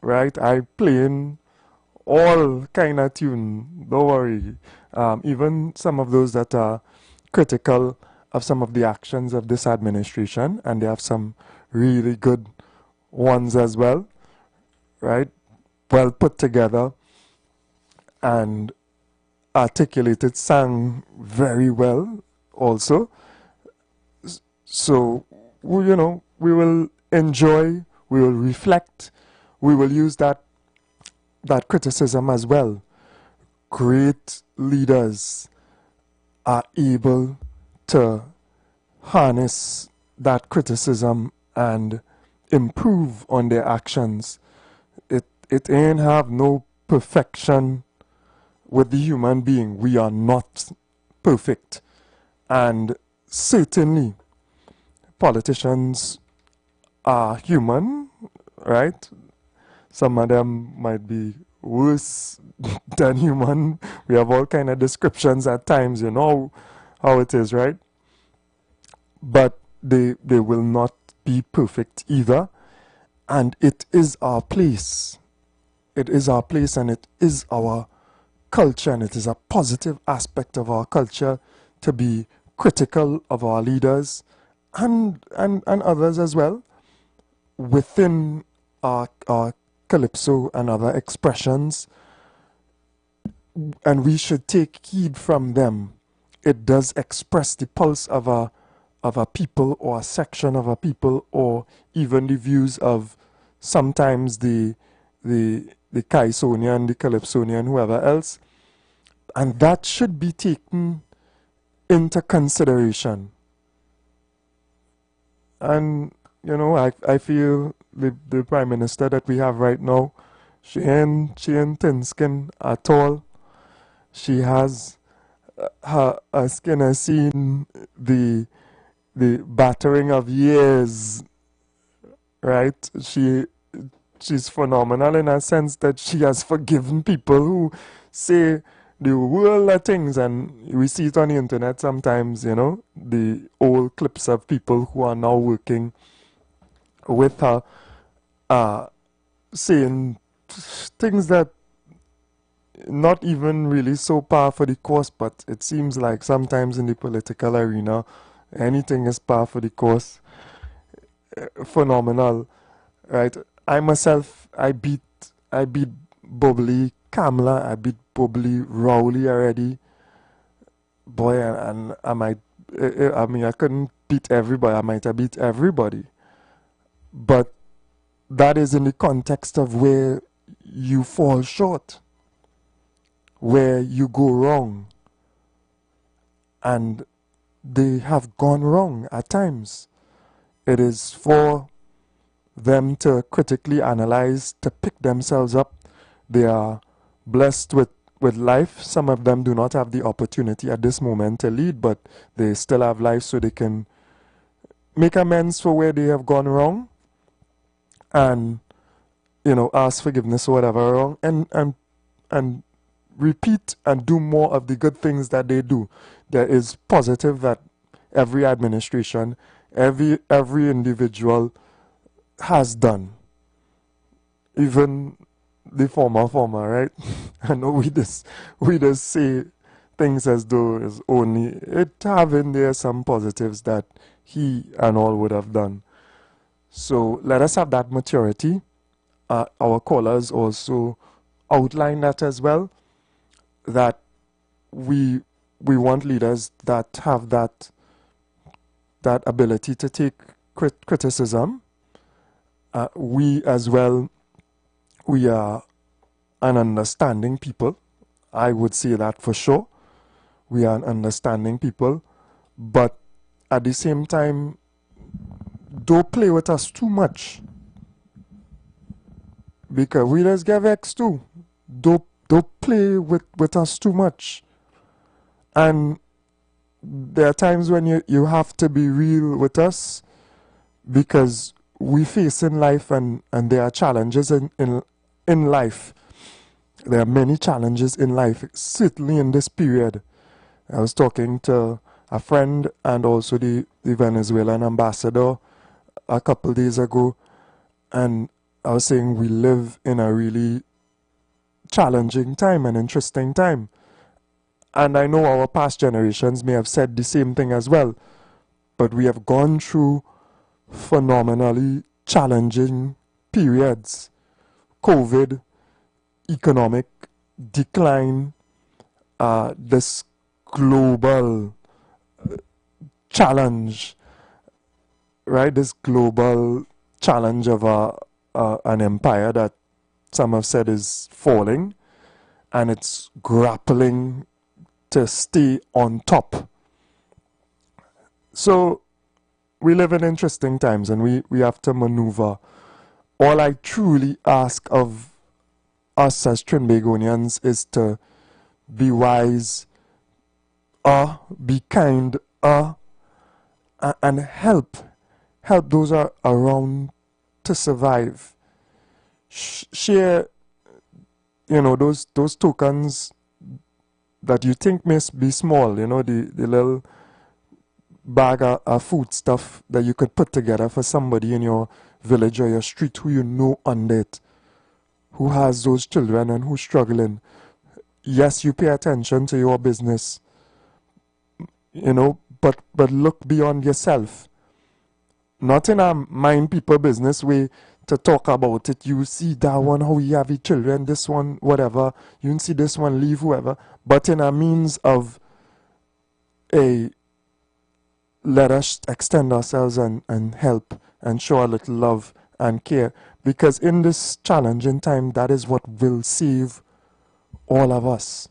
right? I playing all kind of tune, don't worry. Even some of those that are critical of some of the actions of this administration, and they have some really good ones as well, right? Well put together and articulated, sang very well also. So, we will enjoy, we will reflect, we will use that criticism as well. Great leaders are able to harness that criticism and improve on their actions. It ain't have no perfection with the human being. We are not perfect. And certainly politicians are human, right? Some of them might be worse than human. We have all kind of descriptions at times, you know how it is, right? But they will not be perfect either. And it is our place. It is our place, and it is our culture, and it is a positive aspect of our culture to be critical of our leaders and others as well within our calypso and other expressions, and we should take heed from them. It does express the pulse of a people or a section of a people, or even the views of sometimes the Caisonian, the Calypsonian, whoever else, and that should be taken into consideration. And I feel the Prime Minister that we have right now, she ain't thin skin at all. She has her skin has seen the battering of years, right? She's phenomenal in a sense that she has forgiven people who say the world of things, and we see it on the internet sometimes, the old clips of people who are now working with her saying things that not even really so par for the course, but it seems like sometimes in the political arena anything is par for the course. Phenomenal, right? I myself, I beat Bubbly Kamla, I beat Bubbly Rowley already. Boy, and I mean, I couldn't beat everybody. I might have beat everybody. But that is in the context of where you fall short, where you go wrong. And they have gone wrong at times. It is for them to critically analyze, to pick themselves up. They are blessed with life. Some of them do not have the opportunity at this moment to lead, but they still have life, so they can make amends for where they have gone wrong and ask forgiveness or whatever wrong, and repeat and do more of the good things that they do. There is positive that every administration, every individual has done. Even the former, right? I know we just say things as though it's only it having there some positives that he and all would have done. So let us have that maturity. Our callers also outline that as well, that we want leaders that have that ability to take criticism. We as well, we are an understanding people. I would say that for sure. We are an understanding people, but at the same time, don't play with us too much, because we just get vexed too. Don't play with us too much. And there are times when you have to be real with us, because we face in life, and there are challenges in life. There are many challenges in life, certainly in this period. I was talking to a friend and also the Venezuelan ambassador a couple days ago, and I was saying we live in a really challenging time and interesting time. And I know our past generations may have said the same thing as well, but we have gone through phenomenally challenging periods. COVID, economic decline, this global challenge, right? This global challenge of an empire that some have said is falling, and it's grappling to stay on top. So we live in interesting times, and we have to maneuver. All I truly ask of us as Trinbagonians is to be wise, be kind, and help those around to survive. Share, those tokens that you think may be small, the little bag of food stuff that you could put together for somebody in your village or your street who you know under it, who has those children and who's struggling. Yes, you pay attention to your business, but look beyond yourself. Not in a mind people business way to talk about it. You see that one, how he have his children, this one, whatever. You see this one leave whoever. But in a means of let us extend ourselves and help and show a little love and care. Because in this challenging time, that is what will save all of us.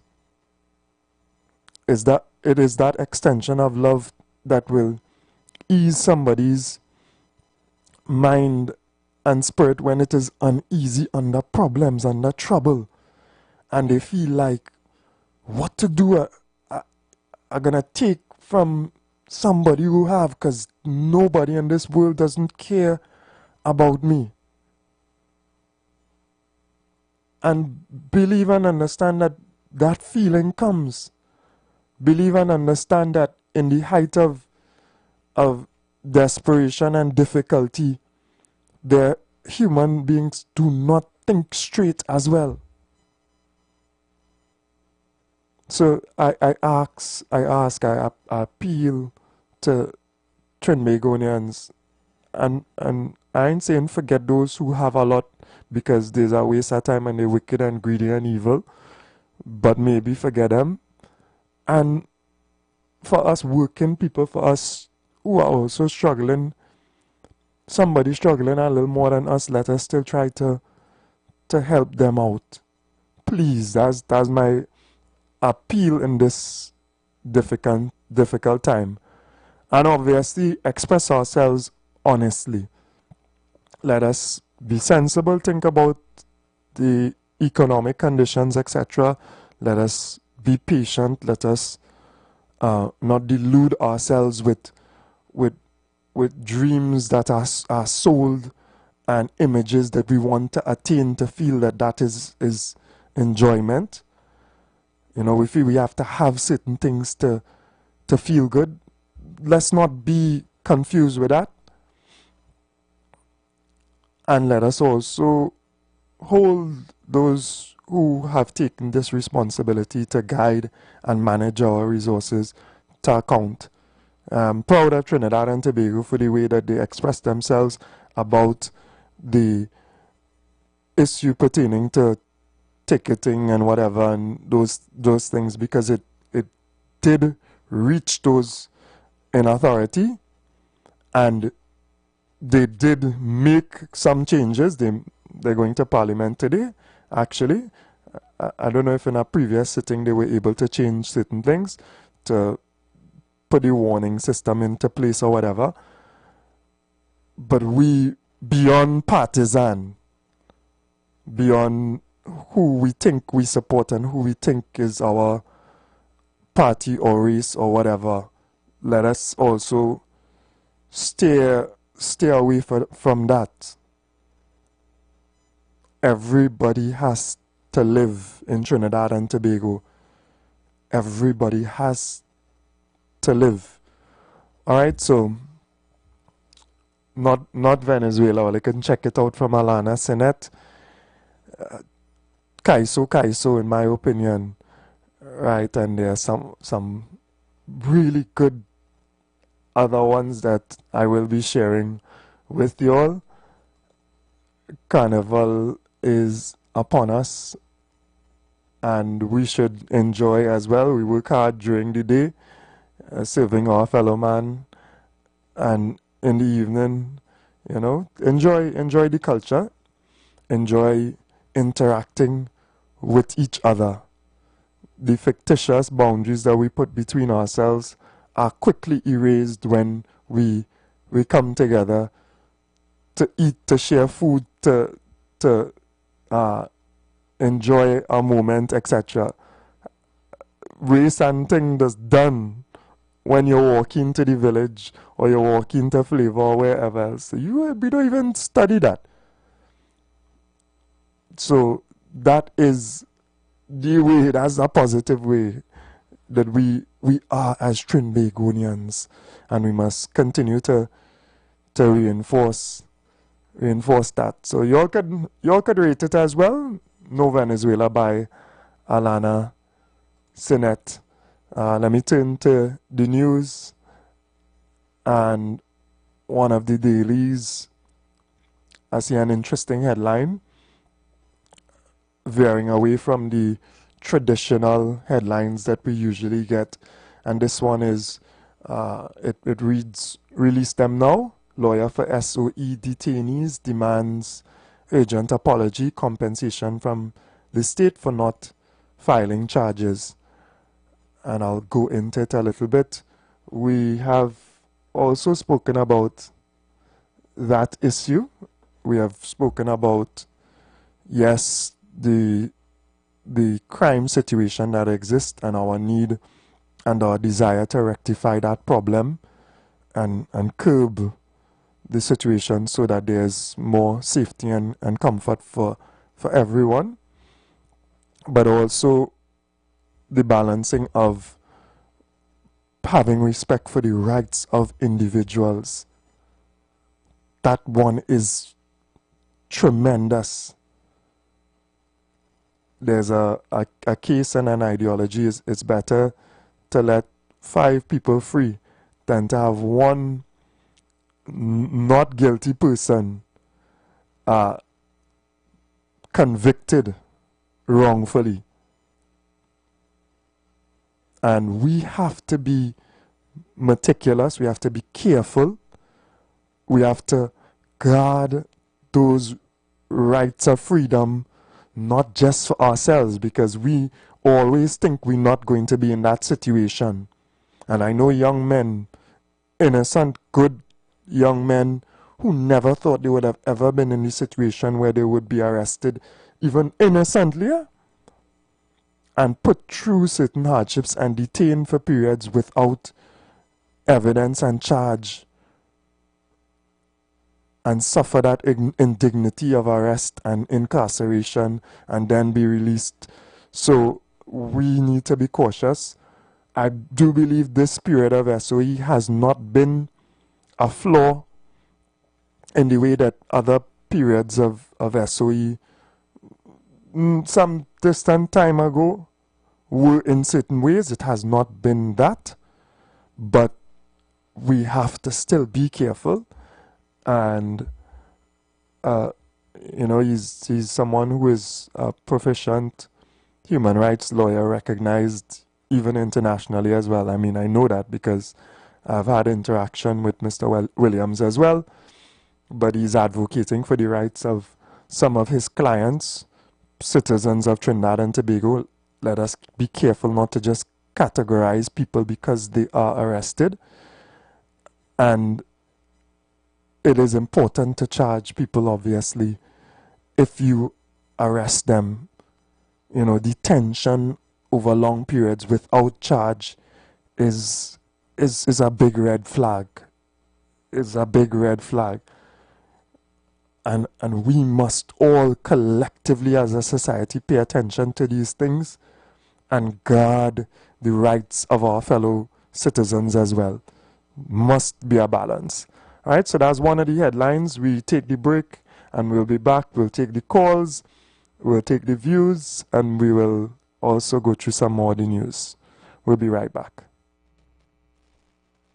It is that extension of love that will ease somebody's mind and spirit when it is uneasy, under problems, under trouble, and they feel like what to do. I'm gonna take from somebody who have, because nobody in this world doesn't care about me. And believe and understand that that feeling comes. Believe and understand that in the height of desperation and difficulty, the human beings do not think straight as well. So I appeal to Trinbagonians, and I ain't saying forget those who have a lot, because there's a waste of time and they're wicked and greedy and evil, but maybe forget them. And for us working people, for us who are also struggling, somebody struggling a little more than us, let us still try to help them out. Please, that's my appeal in this difficult time. And obviously express ourselves honestly. Let us be sensible, think about the economic conditions, etc. Let us be patient. Let us not delude ourselves with dreams that are sold and images that we want to attain to feel that is enjoyment. We feel we have to have certain things to feel good. Let's not be confused with that. And let us also hold those who have taken this responsibility to guide and manage our resources to account. I'm proud of Trinidad and Tobago for the way that they express themselves about the issue pertaining to ticketing and whatever, and those things, because it did reach those in authority, and they did make some changes. They're going to Parliament today, actually. I don't know if in a previous sitting they were able to change certain things to put the warning system into place or whatever. But we, beyond partisan, beyond who we think we support and who we think is our party or race or whatever, let us also stay away from that. Everybody has to live in Trinidad and Tobago. Everybody has to live. Alright, so not Venezuela. Well, you can check it out from Alana Sinet. Kaiso, in my opinion, right? And there are some really good other ones that I will be sharing with you all. Carnival is upon us, and we should enjoy as well. We work hard during the day, serving our fellow man, and in the evening, enjoy the culture, enjoy interacting with each other. The fictitious boundaries that we put between ourselves are quickly erased when we come together to eat, to share food, to enjoy a moment, etc. Race and thing that's done when you're walking to the village or you're walking to Flavor or wherever else. We don't even study that. So that is the way, that's a positive way that we are as Trinbagonians, and we must continue to reinforce that. So y'all could rate it as well. No Venezuela by Alana Sinet. Let me turn to the news, and one of the dailies, I see an interesting headline, veering away from the traditional headlines that we usually get. And this one is, it reads, "Release them now. Lawyer for SOE detainees demands urgent apology, compensation from the state for not filing charges." And I'll go into it a little bit. We have also spoken about that issue. We have spoken about, yes, the crime situation that exists, and our need and our desire to rectify that problem and curb the situation so that there's more safety and comfort for everyone, but also the balancing of having respect for the rights of individuals. That one is tremendous. There's a case and an ideology. It's better to let 5 people free than to have one not guilty person convicted wrongfully. And we have to be meticulous. We have to be careful. We have to guard those rights of freedom, not just for ourselves, because we always think we're not going to be in that situation. And I know young men, innocent, good young men, who never thought they would have ever been in the situation where they would be arrested, even innocently, and put through certain hardships and detained for periods without evidence and charge, and suffer that indignity of arrest and incarceration and then be released. So we need to be cautious. I do believe this period of SOE has not been a flaw in the way that other periods of SOE some distant time ago were in certain ways. It has not been that, but we have to still be careful. And he's someone who is a proficient human rights lawyer, recognized even internationally as well. I mean, I know that because I've had interaction with Mr. Williams as well, but he's advocating for the rights of some of his clients, citizens of Trinidad and Tobago. Let us be careful not to just categorize people because they are arrested. And it is important to charge people, obviously. If you arrest them, detention over long periods without charge is a big red flag. Is a big red flag. And we must all collectively as a society pay attention to these things and guard the rights of our fellow citizens as well. Must be a balance. Alright, so that's one of the headlines. We take the break and we'll be back. We'll take the calls, we'll take the views, and we will also go through some more of the news. We'll be right back.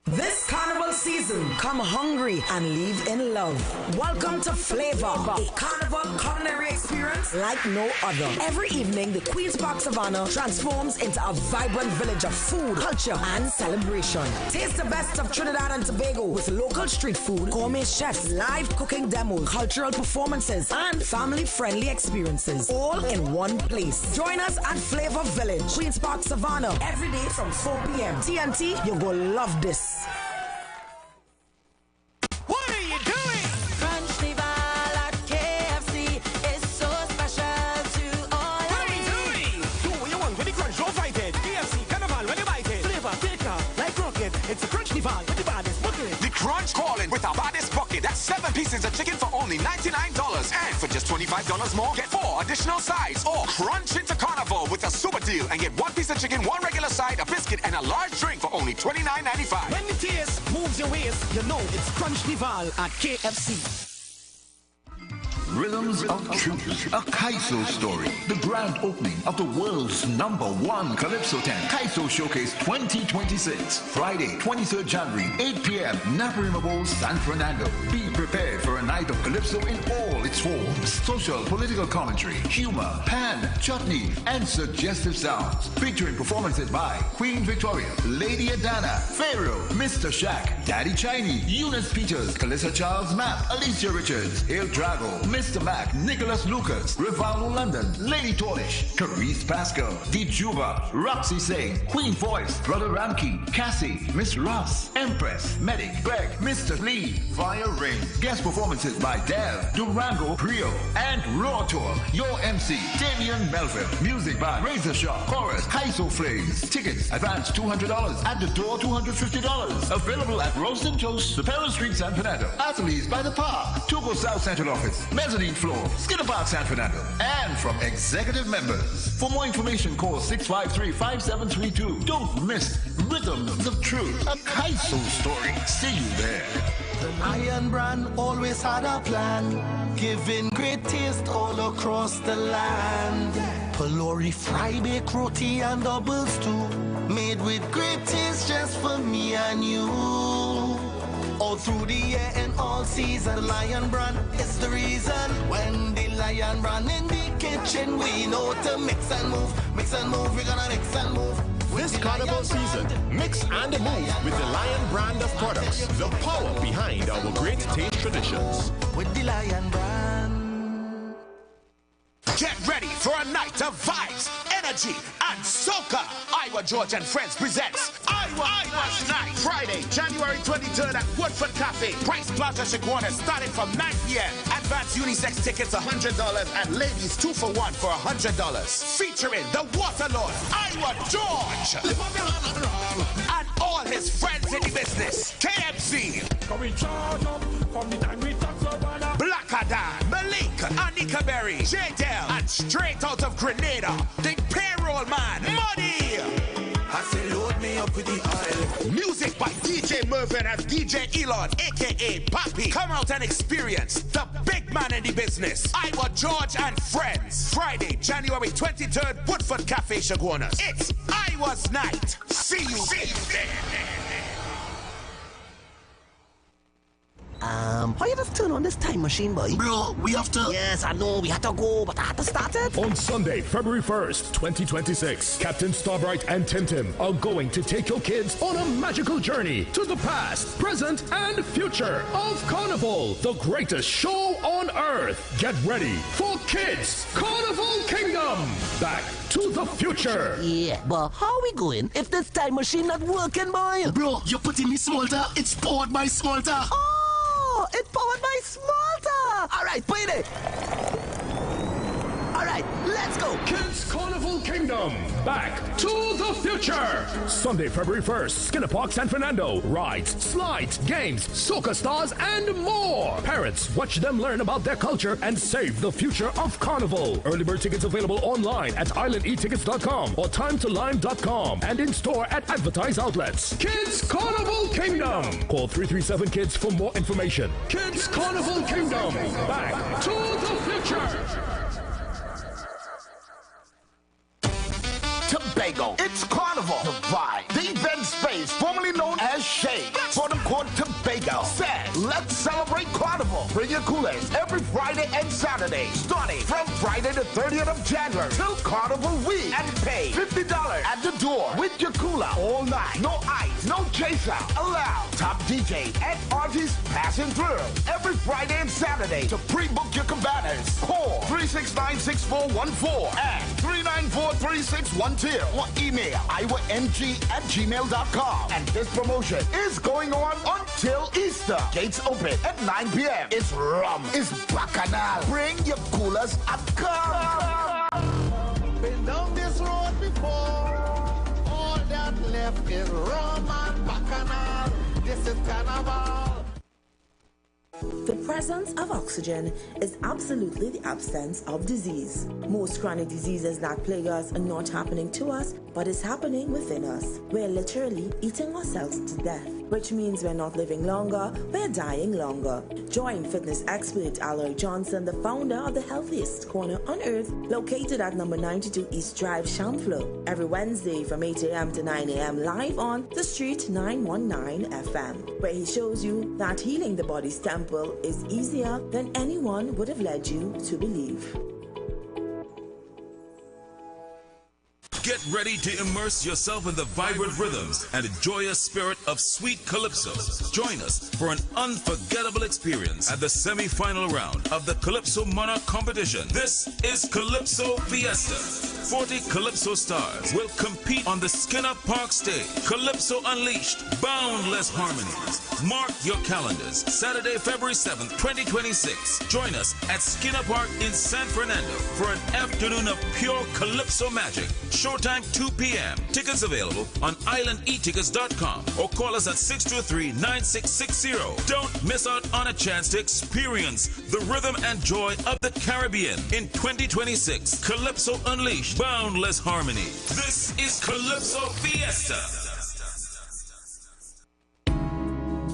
This carnival season, come hungry and leave in love. Welcome to Flavor, a carnival culinary experience like no other. Every evening, the Queen's Park Savannah transforms into a vibrant village of food, culture, and celebration. Taste the best of Trinidad and Tobago with local street food, gourmet chefs, live cooking demos, cultural performances, and family-friendly experiences, all in one place. Join us at Flavor Village, Queen's Park Savannah, every day from 4 p.m. TNT, you go love this. What are you doing? Crunchnival at KFC is so special to all. What are we doing? Do what you want with the crunch, don't fight it. KFC, carnival, when you bite it. Flavor, thicker, like rocket. It's a Crunchnival with the baddest bucket. The Crunch calling with our baddest bucket. That's 7 pieces of chicken for only $99. And for just $25 more, get 4 additional sides. Or crunch into carnival with a super deal and get 1 piece of chicken, 1 regular side, a biscuit, and a large drink for only $29.95. When the taste moves your waist, you know it's Crunchnival at KFC. Rhythms of Truth, a Kaiso story. The grand opening of the world's #1 Calypso tent, Kaiso Showcase 2026. Friday, 23rd January, 8 p.m., Naparima Bowl, San Fernando. Be prepared for a night of Calypso in all its forms. Social, political commentary, humor, pan, chutney, and suggestive sounds. Featuring performances by Queen Victoria, Lady Adana, Pharaoh, Mr. Shaq, Daddy Chinese, Eunice Peters, Calissa Charles Mapp, Alicia Richards, Il Drago, Mr. Mac, Nicholas Lucas, Rivaldo London, Lady Toish, Carice Pascal, Dijuva, Roxy Singh, Queen Voice, Brother Ramkey, Cassie, Miss Ross, Empress, Medic, Greg, Mr. Lee, Fire Ring. Guest performances by Dev, Durango, Prio, and Raw Tour. Your MC, Damian Melville. Music by Razor Sharp, Chorus, Kaiso Flames. Tickets, advance $200. At the door, $250. Available at Roast and Toast, Superior Street, San Fernando. Athletes by the Park, Togo South Central Office, Mezzanine Floor, Skinner Park, San Fernando. And from executive members. For more information, call 653-5732. Don't miss Rhythms of Truth, a Kaiso story. See you there. The Lion Brand always had a plan, giving great taste all across the land. Pelori fry, bake roti and doubles too, made with great taste just for me and you. All through the year and all season, the Lion Brand is the reason. When the Lion Brand in the kitchen, we know to mix and move, we're gonna mix and move. This carnival season, mix and move with the Lion brand of products. The power behind our great taste traditions. With the Lion Brand. Get ready for a night of vibes, energy, and soca. Iwer, George, and Friends presents Iwer's Night. Friday, January 23rd at Woodford Cafe. Price Plaza Shaguana starting from 9 p.m. Advance unisex tickets $100 and ladies 2 for 1 for $100. Featuring the Waterlord, Iwer George, and all his friends in the business. KMC, Black Adam, Malik, Anika Berry, J-Del, and straight out of Grenada, the payroll man, Money. I say load me up with the oil. Music by DJ Mervin and DJ Elon, aka Papi. Come out and experience the big man in the business. Iwer George and Friends. Friday, January 23rd, Woodford Cafe, Shaguanas. It's Iwer's Night. See you there. How you just turn on this time machine, boy? Bro, we have to... Yes, I know, we had to go, but I had to start it. On Sunday, February 1st, 2026, Captain Starbright and Tim Tim are going to take your kids on a magical journey to the past, present, and future of Carnival, the greatest show on earth. Get ready for Kids Carnival Kingdom. Back to the future. Yeah, but how we going if this time machine not working, boy? Bro, you're putting me Smolta. It's powered by Smolta. Oh, it's powered by Smolta. All right, put it. All right, let's Let's go. Kids Carnival Kingdom, back to the future. Sunday, February 1st, Skinner Park, San Fernando. Rides, slides, games, soca stars, and more. Parents, watch them learn about their culture and save the future of Carnival. Early bird tickets available online at islandetickets.com or timetolime.com and in store at advertised outlets. Kids Carnival Kingdom. Call 337-KIDS for more information. Kids Carnival Kingdom, back to the future. Tobago. It's Carnival. The vibe. The event space, formerly known as Shade, for the court Tobago, says, let's celebrate Carnival. Bring your coolers every Friday and Saturday, starting from Friday the 30th of January till Carnival week, and pay $50 at the door with your cooler all night. No ice, no chase out allowed. Top DJ and artists passing through every Friday and Saturday. To pre-book your cabanas, call 369-6414 and 394-3612 or email iwerng@gmail.com. And this promotion is going on until Easter. Gates open at 9 p.m. It's rum, it's bacchanal. Bring your coolers and come. Been down this road before. All that left is rum and bacchanal. This is Carnival. The presence of oxygen is absolutely the absence of disease. Most chronic diseases that plague us are not happening to us, but is happening within us. We're literally eating ourselves to death, which means we're not living longer, we're dying longer. Join fitness expert Aloy Johnson, the founder of the healthiest corner on earth, located at number 92 East Drive, Chamflo, every Wednesday from 8 a.m. to 9 a.m. live on The Street 919 FM, where he shows you that healing the body's temple is easier than anyone would have led you to believe. Get ready to immerse yourself in the vibrant rhythms and enjoy a spirit of sweet calypso. Join us for an unforgettable experience at the semi-final round of the Calypso Monarch competition. This is Calypso Fiesta. 40 Calypso stars will compete on the Skinner Park stage. Calypso Unleashed, boundless harmonies. Mark your calendars. Saturday, February 7th, 2026. Join us at Skinner Park in San Fernando for an afternoon of pure Calypso magic. Showtime 2 p.m. Tickets available on islandetickets.com or call us at 623-9660. Don't miss out on a chance to experience the rhythm and joy of the Caribbean in 2026. Calypso Unleashed, boundless harmony. This is Calypso Fiesta.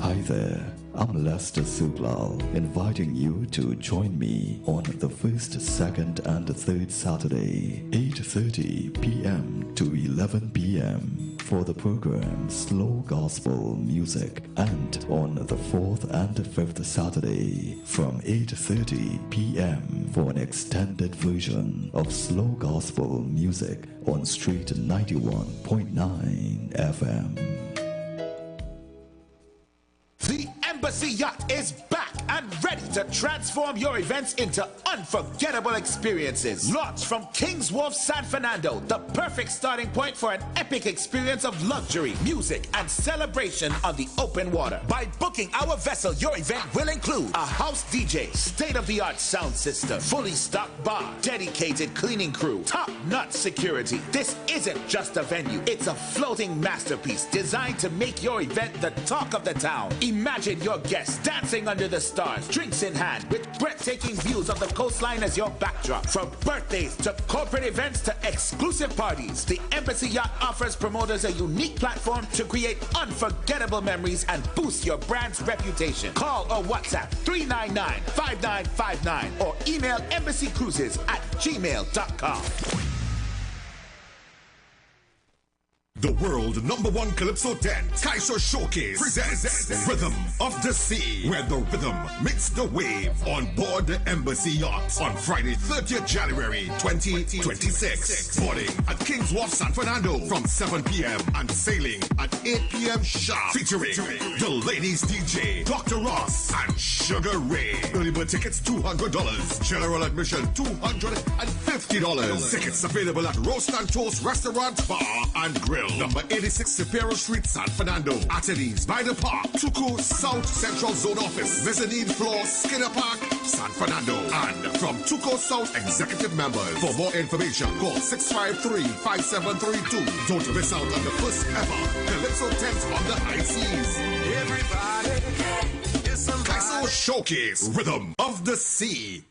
Hi there, I'm Lester Sublal, inviting you to join me on the first, second, and third Saturday, 8:30 p.m. to 11 p.m. for the program Slow Gospel Music, and on the fourth and fifth Saturday from 8:30 p.m. for an extended version of Slow Gospel Music on Street 91.9 FM. The Embassy Yacht is back and ready to transform your events into unforgettable experiences. Launched from King's Wharf, San Fernando, the perfect starting point for an epic experience of luxury, music, and celebration on the open water. By booking our vessel, your event will include a house DJ, state-of-the-art sound system, fully stocked bar, dedicated cleaning crew, top-notch security. This isn't just a venue, it's a floating masterpiece designed to make your event the talk of the town. Imagine your guests dancing under the stars, drinks in hand, with breathtaking views of the coastline as your backdrop. From birthdays to corporate events to exclusive parties, the Embassy Yacht offers promoters a unique platform to create unforgettable memories and boost your brand's reputation. Call or WhatsApp 399-5959 or email embassycruises@gmail.com. The world #1 Calypso dance Kaiser Showcase presents Rhythm of the Sea, where the rhythm meets the wave on board the Embassy Yacht on Friday, 30th January 2026. Boarding at King's Wharf, San Fernando from 7 p.m. and sailing at 8 p.m. sharp. Featuring the ladies DJ, Dr. Ross and Sugar Ray. Early bird tickets $200. General admission $250. Tickets available at Roast and Toast Restaurant, Bar and Grill. Number 86 Superior Street, San Fernando. Attendees by the park, Tuku South Central Zone Office, mezzanine floor, Skinner Park, San Fernando. And from Tuco South executive members. For more information, call 653-5732. Don't miss out on the first ever Calypso tent on the high seas. Everybody is somebody. Kaiso Showcase, Rhythm of the Sea.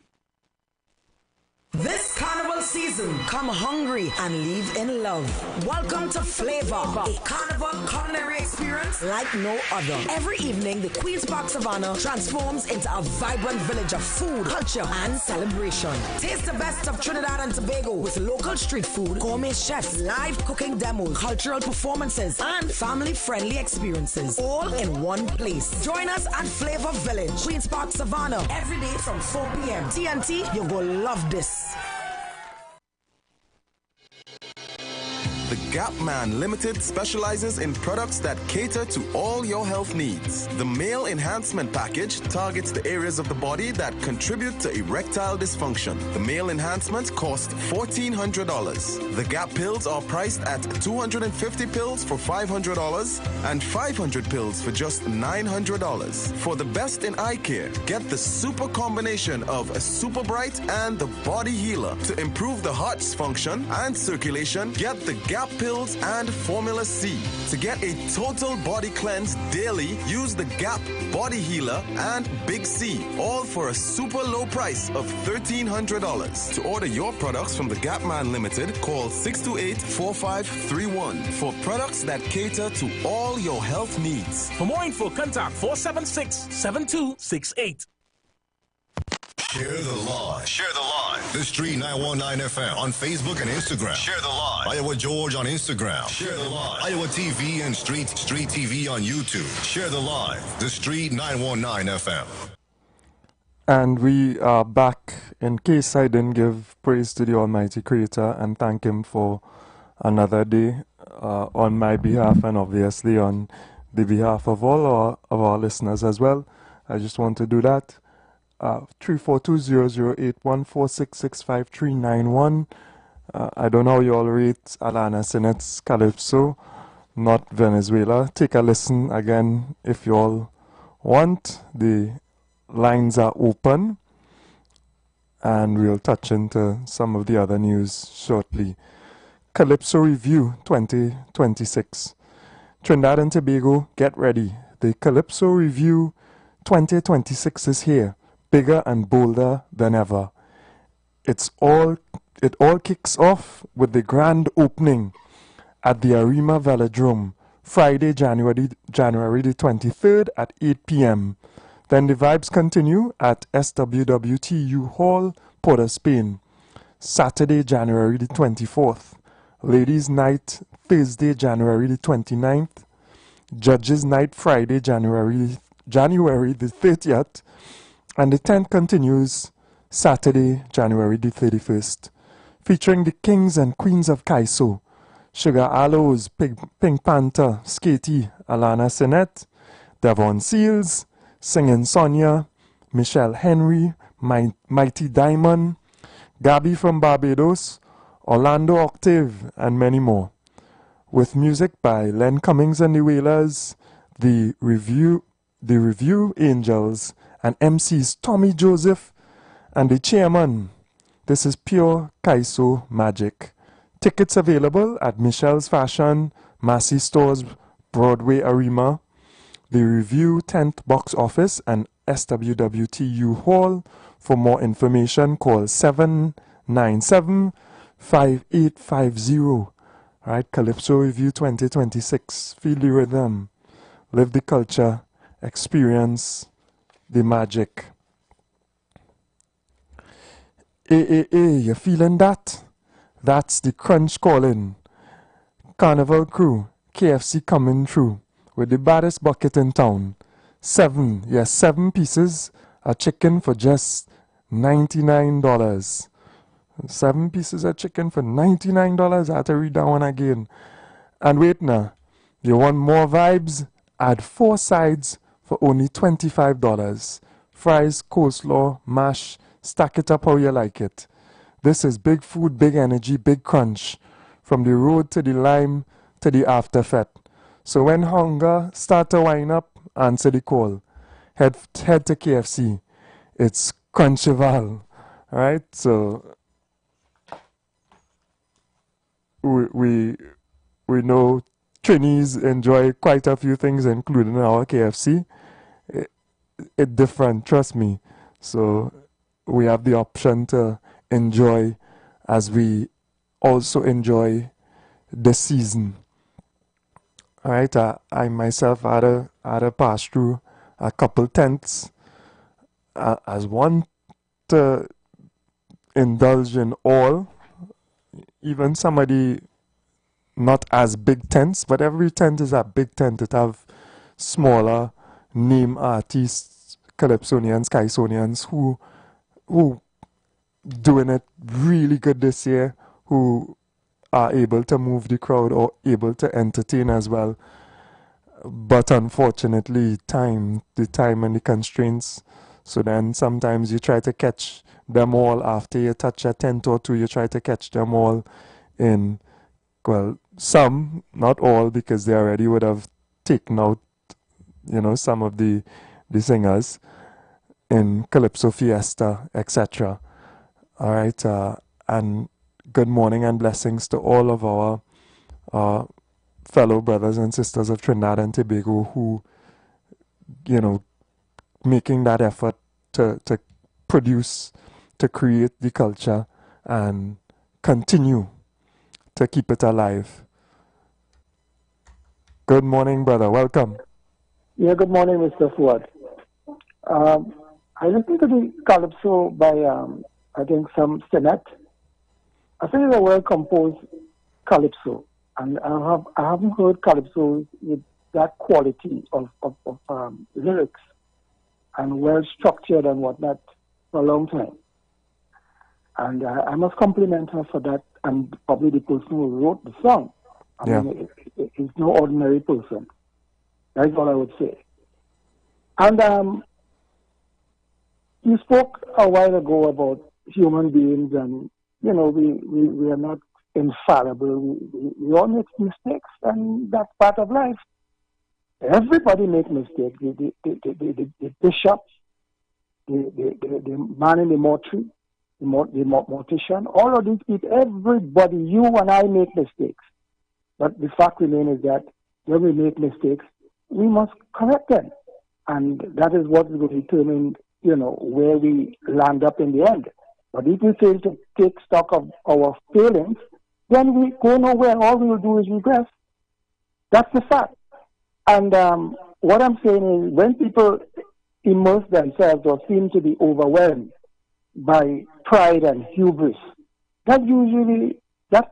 This carnival season, come hungry and leave in love. Welcome to Flavor, a carnival culinary experience like no other. Every evening, the Queen's Park Savannah transforms into a vibrant village of food, culture, and celebration. Taste the best of Trinidad and Tobago with local street food, gourmet chefs, live cooking demos, cultural performances, and family-friendly experiences, all in one place. Join us at Flavor Village, Queen's Park Savannah, every day from 4 p.m. TNT, you will love this. The Gap Man Limited specializes in products that cater to all your health needs. The Male Enhancement Package targets the areas of the body that contribute to erectile dysfunction. The Male Enhancement costs $1,400. The Gap pills are priced at 250 pills for $500 and 500 pills for just $900. For the best in eye care, get the super combination of a Super Bright and the Body Healer. To improve the heart's function and circulation, get the Gap pills and Formula C. To get a total body cleanse daily, use the Gap Body Healer and Big C, all for a super low price of $1,300. To order your products from the Gap Man Limited, call 628-4531 for products that cater to all your health needs. For more info, contact 476-7268. Share the live. Share the live. The Street 919 FM on Facebook and Instagram. Share the live. Iowa George on Instagram. Share the live. Iowa TV and Street TV on YouTube. Share the live. The Street 919 FM. And we are back. In case I didn't give praise to the Almighty Creator and thank Him for another day on my behalf and obviously on the behalf of all our listeners as well, I just want to do that. 342-008-146-65391. I don't know how you all rate Alana Sinnett's Calypso, not Venezuela. Take a listen again if you all want. The lines are open and we'll touch into some of the other news shortly. Calypso Review 2026. Trinidad and Tobago, get ready. The Calypso Review 2026 is here. Bigger and bolder than ever. It all kicks off with the grand opening at the Arima Velodrome, Friday, January the 23rd at 8 p.m. Then the vibes continue at SWWTU Hall, Port of Spain, Saturday, January the 24th. Ladies' Night, Thursday, January the 29th. Judges' Night, Friday, January the 30th. And the tent continues Saturday, January the 31st, featuring the kings and queens of Kaiso, Sugar Aloes, Pink Panther, Skatey, Alana Sinette, Devon Seals, Singing Sonia, Michelle Henry, Mighty Diamond, Gabby from Barbados, Orlando Octave, and many more. With music by Len Cummings and the Wailers, the Review Angels, and MCs Tommy Joseph and the chairman. This is pure Kaiso magic. Tickets available at Michelle's Fashion, Massey Stores, Broadway Arima, the Review Tent Box Office, and SWWTU Hall. For more information, call 797-5850. Right, Calypso Review 2026. Feel the rhythm, live the culture, experience the magic. Hey, you feeling that? That's the crunch calling. Carnival crew, KFC coming through with the baddest bucket in town. 7 pieces of chicken for just $99. 7 pieces of chicken for $99. I had to read that one again. And wait now, you want more vibes? Add 4 sides for only $25. Fries, coleslaw, mash, stack it up how you like it. This is big food, big energy, big crunch. From the road to the lime to the after fete. So when hunger start to wind up, answer the call. Head to KFC. It's Crunchival, right? So we know Trinis enjoy quite a few things, including our KFC. It different, trust me. So we have the option to enjoy as we also enjoy the season. All right, I myself had a pass through a couple tents as one to indulge in all, even somebody not as big tents, but every tent is a big tent. It have smaller name artists, Calypsonians, Kaisonians who doing it really good this year, who are able to move the crowd or able to entertain as well. But unfortunately, the time and the constraints. So then sometimes you try to catch them all after you touch a tent or two. You try to catch them all in, well, some, not all, because they already would have taken out, some of the singers in Calypso Fiesta, etc. All right, and good morning and blessings to all of our fellow brothers and sisters of Trinidad and Tobago who, making that effort to produce, to create the culture and continue to keep it alive. Good morning, brother. Welcome. Yeah, good morning, Mr. Fuad. I listened to the Calypso by, I think, some Senate. I think it's a well-composed Calypso, and I haven't heard Calypso with that quality of lyrics and well-structured and whatnot for a long time. And I must compliment her for that, and probably the person who wrote the song. I mean, it's no ordinary person. That's all I would say. And you spoke a while ago about human beings, and we are not infallible. We all make mistakes, and that's part of life. Everybody makes mistakes. The bishop, the man in the mortuary, the mortician, all of these people, everybody, you and I make mistakes. But the fact remains is that when we make mistakes, we must correct them. And that is what will determine, where we land up in the end. But if we fail to take stock of our failings, then we go nowhere. All we will do is regress. That's the fact. And what I'm saying is when people immerse themselves or seem to be overwhelmed by pride and hubris, that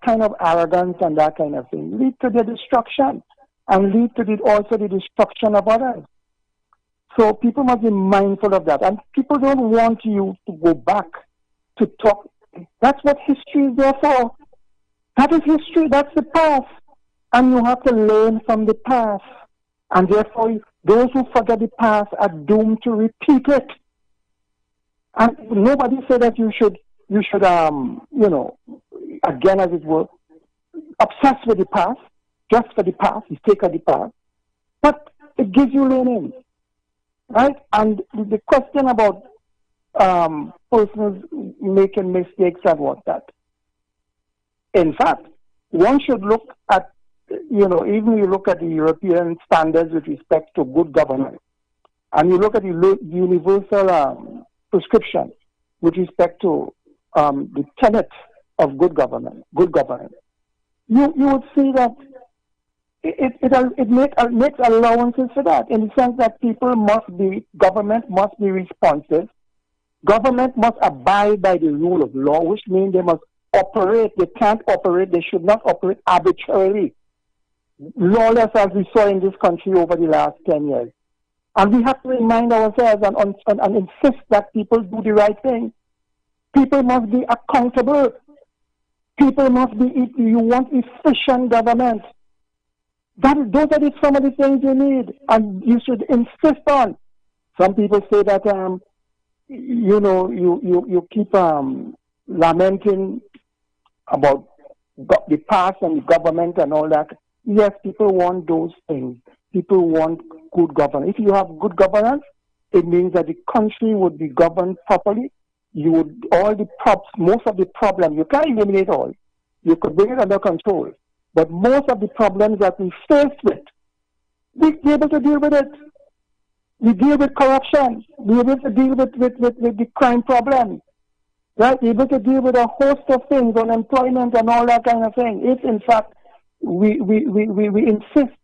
kind of arrogance and that kind of thing lead to their destruction and lead to also the destruction of others. So people must be mindful of that. And people don't want you to go back to talk. That's what history is there for. That is history. That's the past. And you have to learn from the past. And therefore, those who forget the past are doomed to repeat it. And nobody said that you should, again, as it were, obsess with the past, just for the past, you take of the past. But it gives you learning, right? And the question about persons making mistakes and what that. In fact, one should look at, even you look at the European standards with respect to good governance, and you look at the universal prescription with respect to the tenet of good governance, you would see that it makes allowances for that, in the sense that government must be responsive, government must abide by the rule of law, which means they must operate, they should not operate arbitrarily, lawless as we saw in this country over the last 10 years. And we have to remind ourselves and insist that people do the right thing. People must be accountable. People must be, if you want efficient government, those are some of the things you need, and you should insist on. Some people say that, you keep lamenting about the past and the government and all that. Yes, people want those things. People want good governance. If you have good governance, it means that the country would be governed properly. Most of the problems, you can't eliminate all. You could bring it under control. But most of the problems that we faced with, we're able to deal with it. We deal with corruption. We're able to deal with the crime problem. Right? We're able to deal with a host of things, unemployment and all that kind of thing. If, in fact, we insist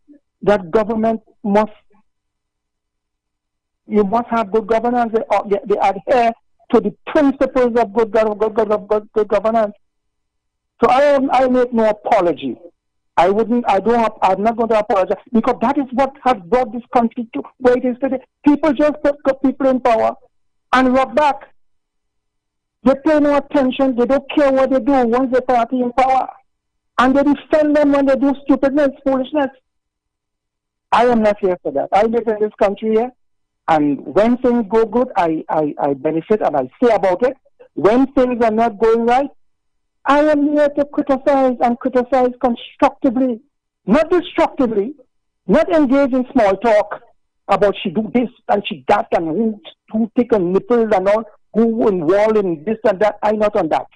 that government must have good governance. They adhere to the principles of good governance. So I make no apology. I'm not going to apologize, because that is what has brought this country to where it is today. People just put people in power and rock back. They pay no attention. They don't care what they do once the party in power. And they defend them when they do stupidness, foolishness. I am not here for that. I live in this country here, and when things go good, I benefit and I say about it. When things are not going right, I am here to criticize and criticize constructively, not destructively, not engage in small talk about she do this and she that and who take a nipples and all, who involved in this and that. I'm not on that.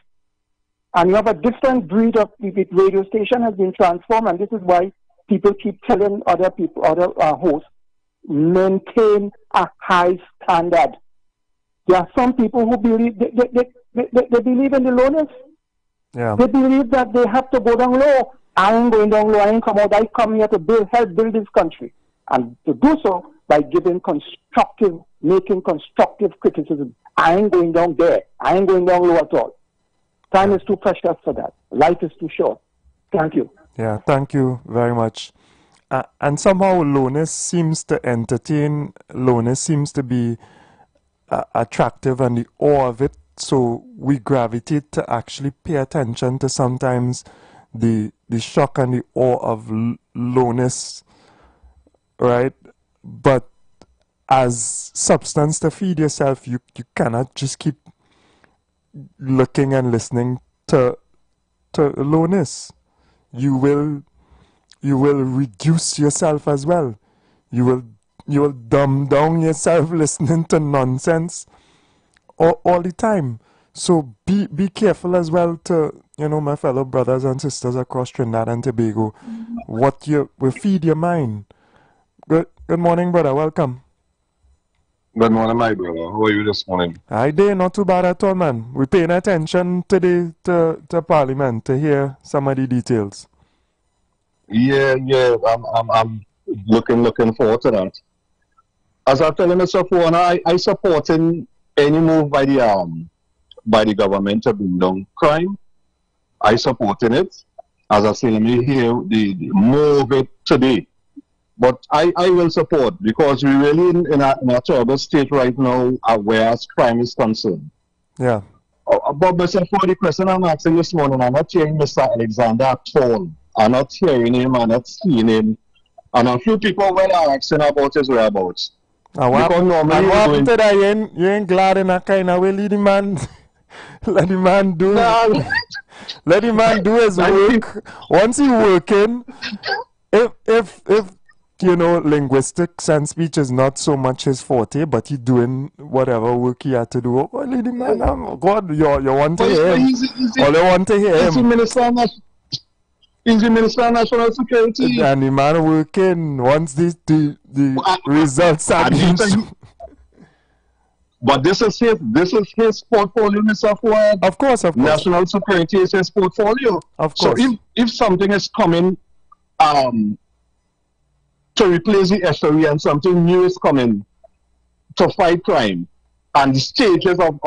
And you have a different breed of radio station has been transformed, and this is why people keep telling other hosts, maintain a high standard. There are some people who believe they believe in the lowness. Yeah. They believe that they have to go down low. I ain't going down low. I ain't come out. I come here to help build this country, and to do so by making constructive criticism. I ain't going down there. I ain't going down low at all. Time is too precious for that. Life is too short. Thank you. Yeah, thank you very much. And somehow lowness seems to entertain. Lowness seems to be attractive, and the awe of it. So we gravitate to actually pay attention to sometimes the shock and the awe of lowness, right? But as substance to feed yourself, you cannot just keep looking and listening to lowness. You will reduce yourself as well. You will dumb down yourself listening to nonsense all the time. So be careful as well to, my fellow brothers and sisters across Trinidad and Tobago, what you will feed your mind. Good morning, brother. Welcome. Good morning, my brother. How are you this morning? Hi there, not too bad at all, man. We're paying attention today to Parliament to hear some of the details. Yeah. I'm looking forward to that. As I'm telling Mr. Fuana, I supporting any move by the government to bring down crime. I supporting it. As I say, me hear the more of it today. But I will support, because we're really in a terrible state right now whereas crime is concerned. Yeah. But Mr. For the question I'm asking this morning, I'm not hearing Mr. Alexander at all. I'm not hearing him, I'm not seeing him. And a few people were asking about his whereabouts. What happened to that? You ain't glad in that kind of way. Let the man do let the man do his work. Once he working, if linguistics and speech is not so much his forte, but he doing whatever work he had to do. Oh, let the man, God, you want to hear him. All you want to hear him. He's the Minister of National Security. And the man working once the results are in. But this is his portfolio, Mr. Fuad. Of course. National security is his portfolio. Of course. So if something is coming to replace the estuary and something new is coming to fight crime and the stages of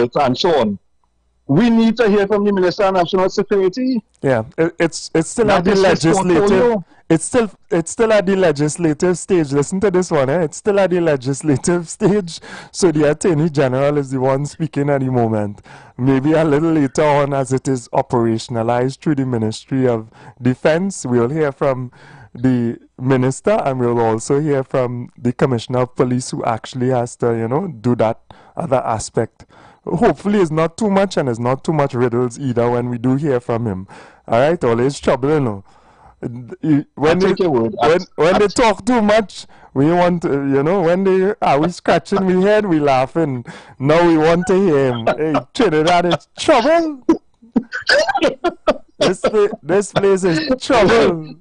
it and so on, we need to hear from the Minister of National Security. Yeah, it's still at the legislative. It's still at the legislative stage. Listen to this one. It's still at the legislative stage. So the Attorney General is the one speaking at the moment. Maybe a little later on, as it is operationalized through the Ministry of Defense, we'll hear from the minister, and we'll also hear from the Commissioner of Police, who actually has to, do that other aspect. Hopefully it's not too much, and it's not too much riddles either when we do hear from him. Alright, always trouble, When they take your word. when they talk too much, we want to, when they we scratching we head, we laughing. Now we want to hear him. Hey, Trinidad is trouble. This place is trouble.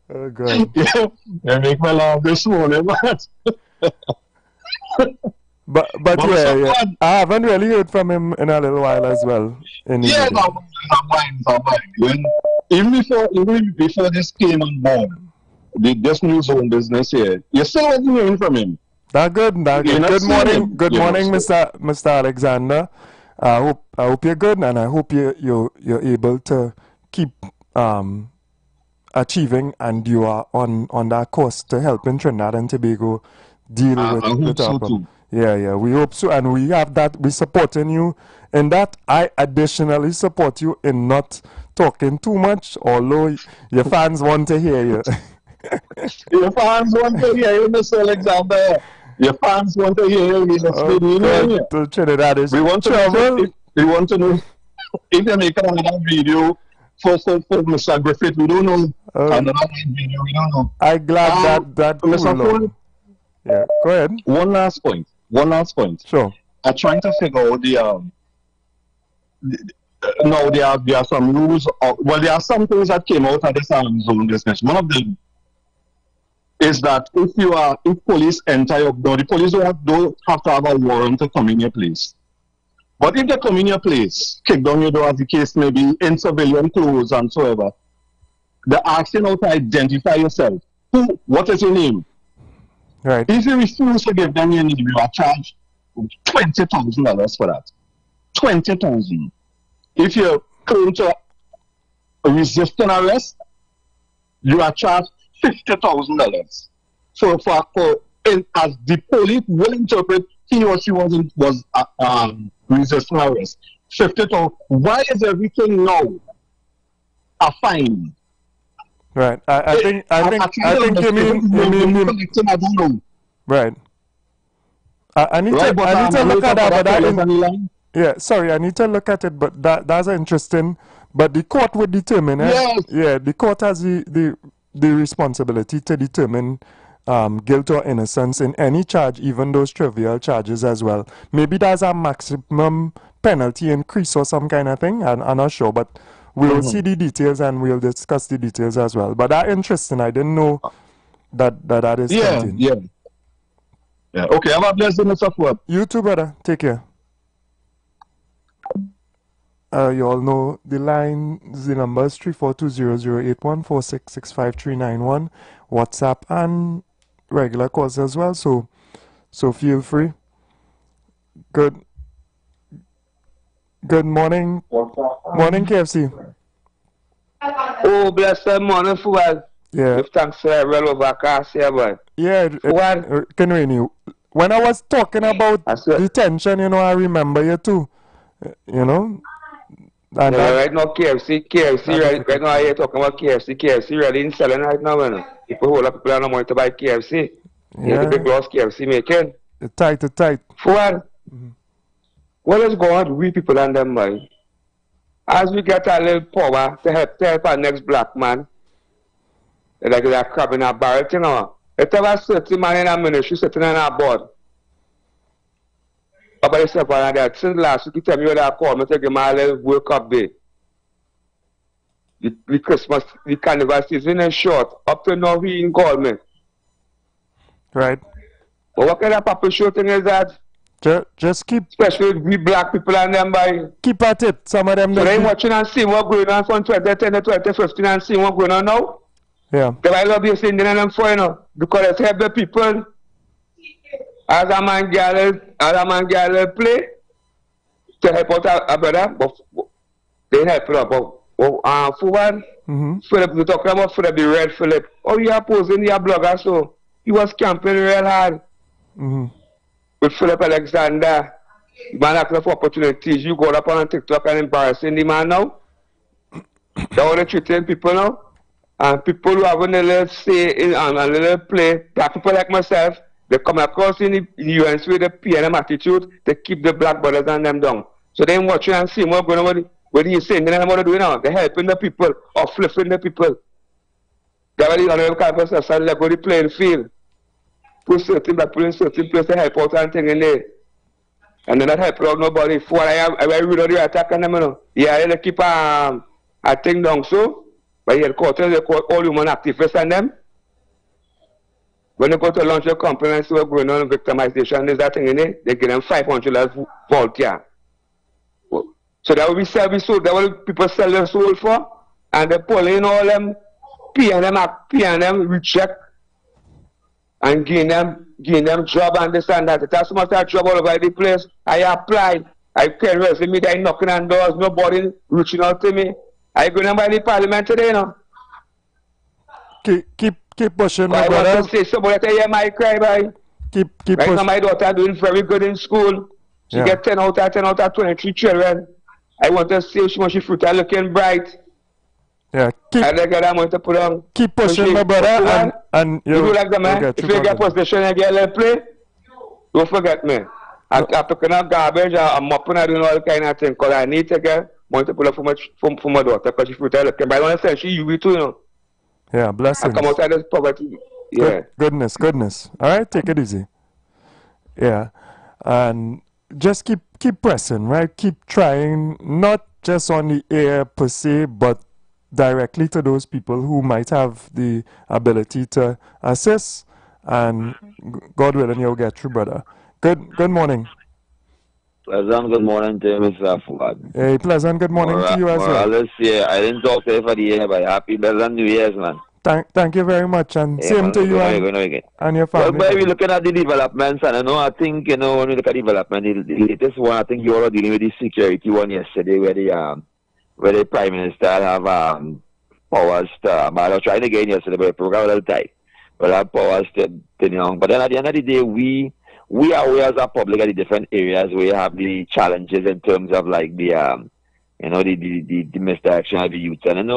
Oh God. Yeah, they make me laugh this morning, but But yeah, I haven't really heard from him in a little while as well. Yeah, no, when even before this came on board, this new zone business here, you still wasn't hearing from him. That good. Good morning, Mr. Alexander. I hope you're good, and I hope you're able to keep achieving, and you are on that course to helping Trinidad and Tobago deal with our problem. Yeah, we hope so, and we have that. We supporting you in that. I additionally support you in not talking too much, although your fans want to hear you. Your fans want to hear you, Mr. Alexander. Your fans want to hear you. Trinidad is we want to know if you make another video for Mr. Griffith. We don't know another video. We don't know. I'm glad that Mr. Ford, yeah, go ahead. One last point. Sure. I'm trying to figure out no, there are some rules. There are some things that came out of this zone business. One of them is that if police enter your door, the police don't have to have a warrant to come in your place. But if they come in your place, kick down your door as the case may be, in civilian clothes and so ever, they're asking how to identify yourself. What is your name? Right. If you refuse to give them your name, you are charged $20,000 for that. 20,000. If you claim to resist an arrest, you are charged $50,000. So as the police will interpret, he or she was resisting arrest. 50,000. Why is everything now a fine? Right. I think you mean right. I need to look at that, but yeah, sorry, I need to look at it, but that's interesting. But the court would determine. Yes. Yeah, the court has the responsibility to determine guilt or innocence in any charge, even those trivial charges as well. Maybe there's a maximum penalty increase or some kind of thing. I'm not sure, but we'll see the details and we'll discuss the details as well. But that's interesting. I didn't know that is something. Yeah. Okay, have a blessed day, Mr. Ford. You too, brother. Take care. You all know the line, the number is 342-0081-4665-391, WhatsApp and regular calls as well. So feel free. Good morning. Morning, KFC. Oh, bless the morning, Fuad. Yeah. Give thanks to well overcast here, boy. Yeah, can renew. When I was talking about detention, I remember you too. And right now, KFC right now, you're talking about KFC really in selling right now, man. People hold up, people are not money to buy KFC. You have the big loss KFC making. Tight. Fuad, what is going on with we people and them, boy? As we get a little power to help our next black man, like that crab in a barrel, you know. If there was 30 man in a ministry sitting on our board, about yourself and that, since last week you tell me what I call me to give my little World Cup day. The Christmas, the carnival season is short. Up to now he didn't call me. Right. But what kind of Papa show thing is that? Just keep... Especially we black people and them by... Keep at it. Some of them... So they watching and seeing what going on from 2010 to 2015 and seeing what going on now? Yeah. I love you saying them for, because it's help the people. As a man girl play to help out a brother, but they help out. But Fuad, Philip, we talking about Philip, the red Philip. Oh, you are posing your blogger, so he was camping real hard. With Philip Alexander. Man asking for opportunities. You go up on TikTok and embarrassing the man now. That's how they treating people now. And people who have a little say in and a little play, black people like myself, they come across in the UNC with the PNM attitude, they keep the black brothers and them down. So they watching and seeing what's going on, what he's saying, they don't know what to do now. They're helping the people or flipping the people. That's why the honorable campus has let go the playing field. Put certain black people in certain place to help out and thing in there. And then not help out nobody. For I read all the attack on them, you know. Yeah, they keep a thing down so. But headquarters, they call all human activists and them. When they go to launch a company and see what's going on, victimization, there's that thing in it, they give them $500 volunteer. So that will be service sold, that will people sell their soul for, and they pull in all them, paying them, recheck, and gain them job and this and that. That's so much that job all over the place. I applied, I can't resume, I knocking on doors, nobody reaching out to me. I go down by the parliament today, you know. Keep pushing, my I brother. want to say somebody to hear my cry, boy. Keep right pushing. now, my daughter doing very good in school. She get 10 out of 23 children. I want to see she must fruit looking bright. Yeah, keep pushing, my brother, and you do like the man. If you get position and get a play, don't forget me. I'm picking up garbage, I'm mopping, I doing all kind of things. Because I need to get want to pull up for my daughter because she fruit looking. But I want to say she you too, you know. Yeah, blessings. I come outside this poverty. Yeah. Goodness. All right, take it easy. Yeah, and just keep pressing, right? Keep trying, not just on the air per se, but directly to those people who might have the ability to assist. And God willing, you'll get through, brother. Good morning. Pleasant good morning to you, Mr. Fuad. Hey, pleasant good morning to you as well. Morales, yeah, I didn't talk to you for the year, but happy pleasant New Year's, man. Thank you very much, and Yeah, same man, to you and your family. Well, we're looking at the developments, and I think, when we look at development, the latest one, I think you all are dealing with the security one yesterday, where the Prime Minister have powers to, I was trying again yesterday, but the program a little tight, but have powers to, but then at the end of the day, we are aware as a public at the different areas where you have the challenges in terms of like the the misdirection of the youth. And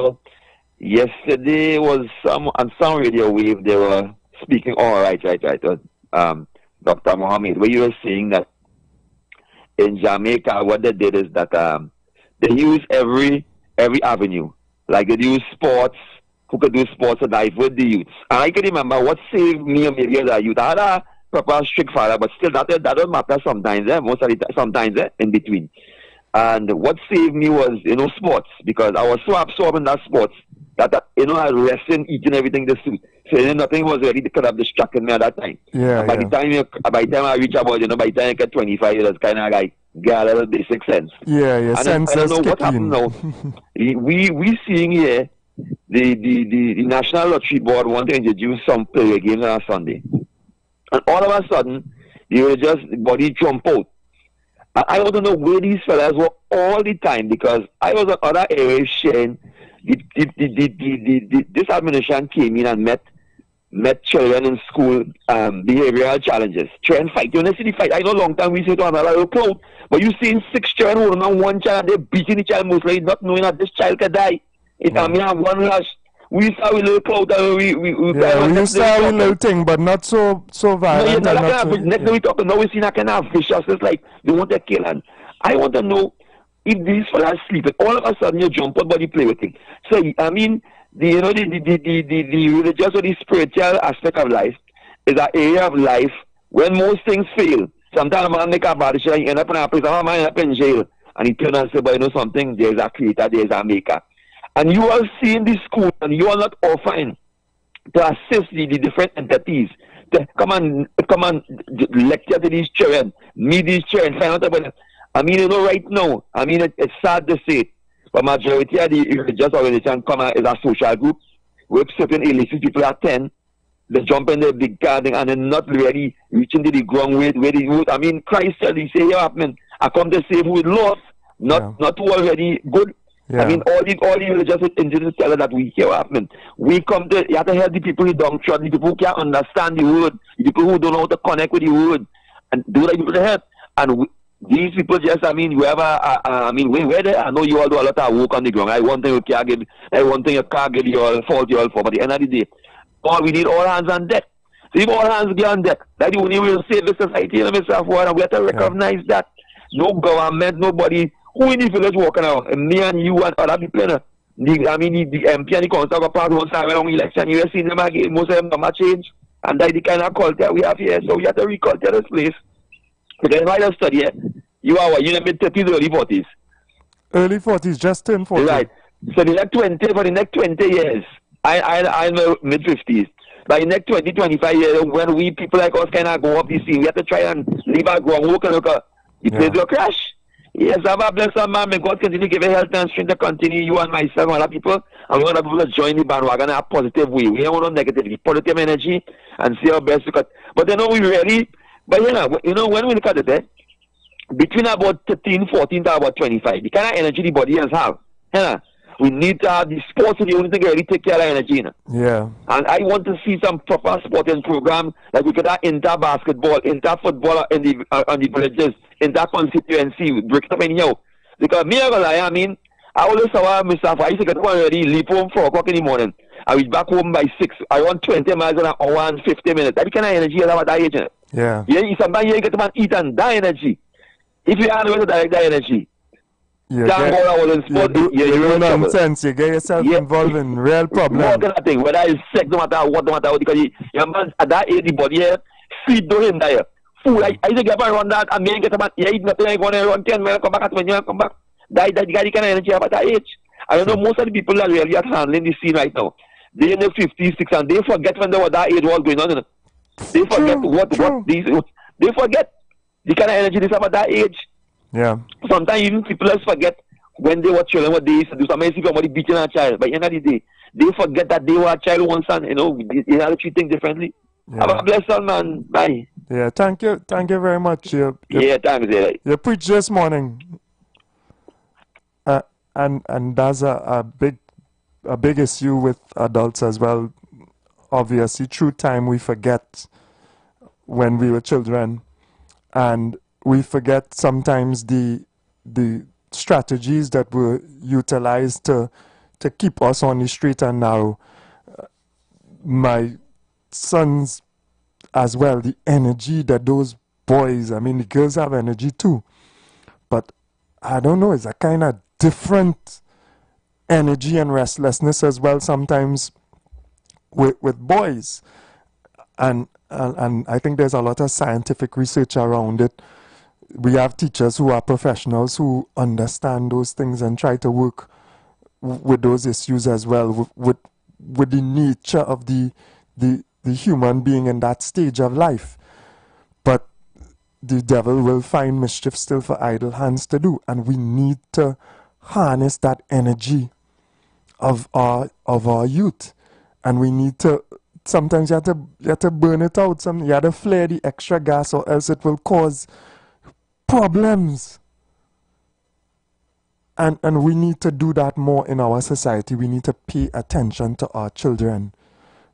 yesterday was on some radio wave they were speaking. Oh, right. Dr. Mohammed, where you were saying that in Jamaica, what they did is that they use every avenue. Like they use sports, who could do sports and dive with the youths. And I can remember what saved me and maybe as a youth. I had a proper strict father, but still that don't matter sometimes, most of the time, sometimes in between. And what saved me was, sports, because I was so absorbed in that sports that I was resting, eating everything the suit. So nothing was really could have distracted me at that time. Yeah. By the time I reach about, by the time I get 25 years, kind of like get a little basic sense. Yeah, and sense. I don't know what happened now. we seeing here the National Lottery Board want to introduce some player games on a Sunday. And all of a sudden, they were just body jump out. And I want to know where these fellas were all the time, because I was on other areas sharing. This administration came in and met children in school, behavioral challenges. Children fight. You see the fight. I know long time we say to another clothes, but you seen 6 children holding on one child, they're beating the child mostly, not knowing that this child could die. I mean, I have one lash. We saw we little cloud and we used to have a little thing, but not so violent. Now we see that kind of viciousness, like they want to kill. And I want to know if these fellas sleep, and all of a sudden you jump out, body play with it. So I mean, the religious or the spiritual aspect of life is an area of life when most things fail. Sometimes a man make a bad decision, he end up in a place, a man end up in jail, and he turn and say, "But something, there's a creator, there's a maker." And you are seeing this school, and you are not offering to assist the different entities to come and lecture to these children, meet these children, find out about it. I mean, right now, I mean, it's sad to say it, but majority of the religious organization come out as a social group where certain illicit people attend, they jump in the big garden and they're not really reaching to the ground where the youth. I mean, Christ said, he say, "Here, man, I come to save who is lost, not who already good." Yeah. I mean, all the religious indigenous tell us that we hear happening. We come to, you have to help the people who don't trust, the people who can't understand the word, the people who don't know how to connect with the word, and do that people to help. And these people just, I mean, whoever, where they, I know you all do a lot of work on the ground. One thing you can't give you all fault you all for, but at the end of the day, we need all hands on deck. So if all hands get on deck, that's the only way to save the society, and we have to recognize that. No government, nobody. Who in the village walking around? And me and you and other people, the MP and the council got passed one side along election. You have seen them again, most of them not change. And that's the kind of culture we have here. So we have to reculture this place. Because why you study it, you are what? You in the mid-30s, early 40s. Early 40s, just turned 40. Right. So the next 20 years, I'm mid-50s. By the next 20, 25 years, when we people like us cannot go up the scene, we have to try and leave our groundwork and look at the place will crash. Yes, have a blessed man. May God continue to give you health and strength to continue, you and myself and other people. And we want people to join the bandwagon in a positive way. We don't want no negativity, positive energy, and see our best. But we really, but when we look at it, between about 13, 14 to about 25, the kind of energy the body has we need to have the sports and the only thing that really take care of energy. Yeah. And I want to see some proper sporting program like we could have inter-basketball, inter-football in the villages, inter-constituency, break it up anyhow. Because I always saw myself, I used to get up already, leave home 4 o'clock in the morning. I was back home by 6. I run 20 miles an hour and 50 minutes. That kind of energy I have at that age. Yeah. Sometimes you get up and eat and die energy. If you are able to direct that energy, you do nonsense. You get yourself involved in real problems. Whether it's sex, no matter what, because your man at that age, the body here, feed to him there. Food, I used to get up around that, and then get up and eat nothing, I go around 10 minutes, come back at 20 minutes, come back. That guy kind of energy at that age. I don't know, most of the people that really are handling the scene right now, they're in the 50s, 60s, and they forget when they were that age what was going on. They forget they forget the kind of energy they have at that age. Yeah. Sometimes even people else forget when they were children what they used to do. Sometimes see somebody beating a child, but at the end of the day, they forget that they were a child once, and they have to treat things differently. Yeah. Have a blessed one, man. Bye. Yeah, thank you very much. Thanks. You preached this morning, and that's a big issue with adults as well. Obviously, through time we forget when we were children, and we forget sometimes the strategies that were utilized to keep us on the straight and narrow. My sons as well, the energy that those boys, the girls have energy too, but I don't know, it's a kind of different energy and restlessness as well sometimes with boys, and I think there's a lot of scientific research around it. We have teachers who are professionals who understand those things and try to work with those issues as well, with the nature of the human being in that stage of life. But the devil will find mischief still for idle hands to do, and we need to harness that energy of our youth, and we need to. Sometimes you have to burn it out. You have to flare the extra gas, or else it will cause problems. And we need to do that more in our society. We need to pay attention to our children.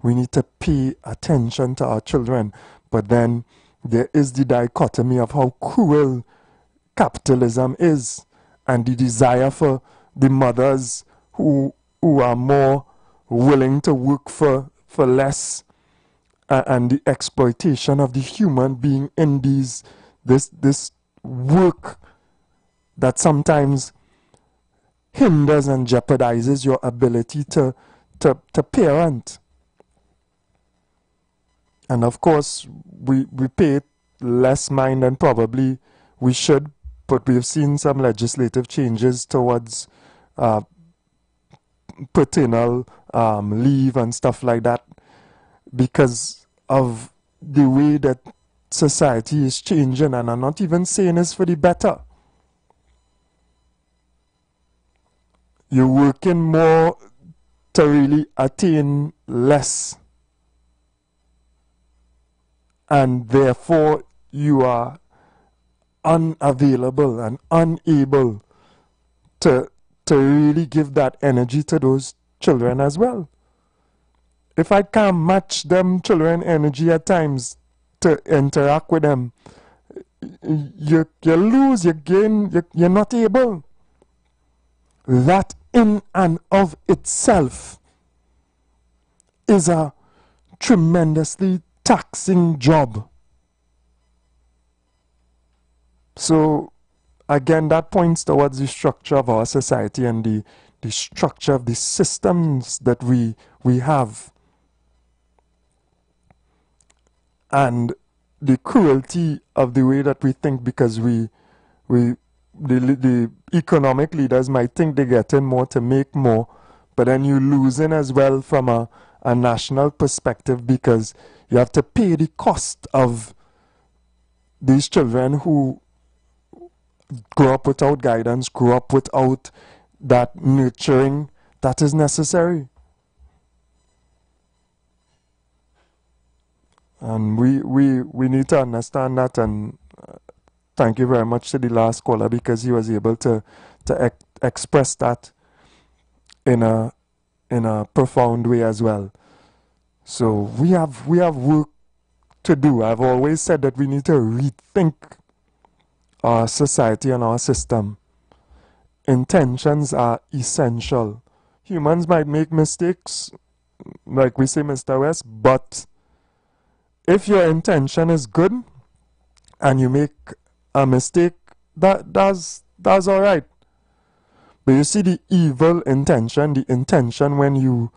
We need to pay attention to our children. But then there is the dichotomy of how cruel capitalism is, and the desire for the mothers who are more willing to work for less, and the exploitation of the human being in this work that sometimes hinders and jeopardizes your ability to parent. And of course, we pay it less mind than probably we should, but we've seen some legislative changes towards paternal leave and stuff like that, because of the way that society is changing, and I'm not even saying it's for the better. You're working more to really attain less, and therefore you are unavailable and unable to really give that energy to those children as well. If I can't match them children energy at times to interact with them, you lose, you gain, you're not able. That in and of itself is a tremendously taxing job. So again, that points towards the structure of our society and the the structure of the systems that we have, and the cruelty of the way that we think, because the economic leaders might think they're getting more to make more, but then you're losing as well from a national perspective, because you have to pay the cost of these children who grow up without guidance, grow up without that nurturing that is necessary. And we need to understand that, and thank you very much to the last caller, because he was able to express that in a profound way as well. So we have work to do. I've always said that we need to rethink our society and our system. Intentions are essential. Humans might make mistakes, like we say, Mr. West, but if your intention is good and you make a mistake, that's all right. But you see, the evil intention, the intention when you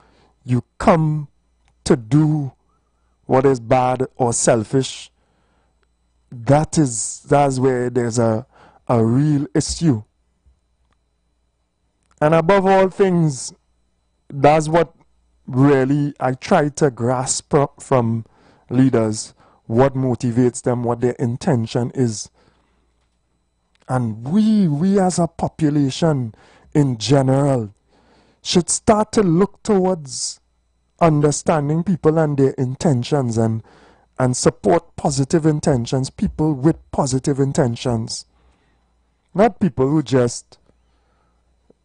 come to do what is bad or selfish, that's where there's a real issue. And above all things, that's what really I try to grasp from leaders, what motivates them, what their intention is. And we as a population in general should start to look towards understanding people and their intentions, and support positive intentions, people with positive intentions. Not people who just,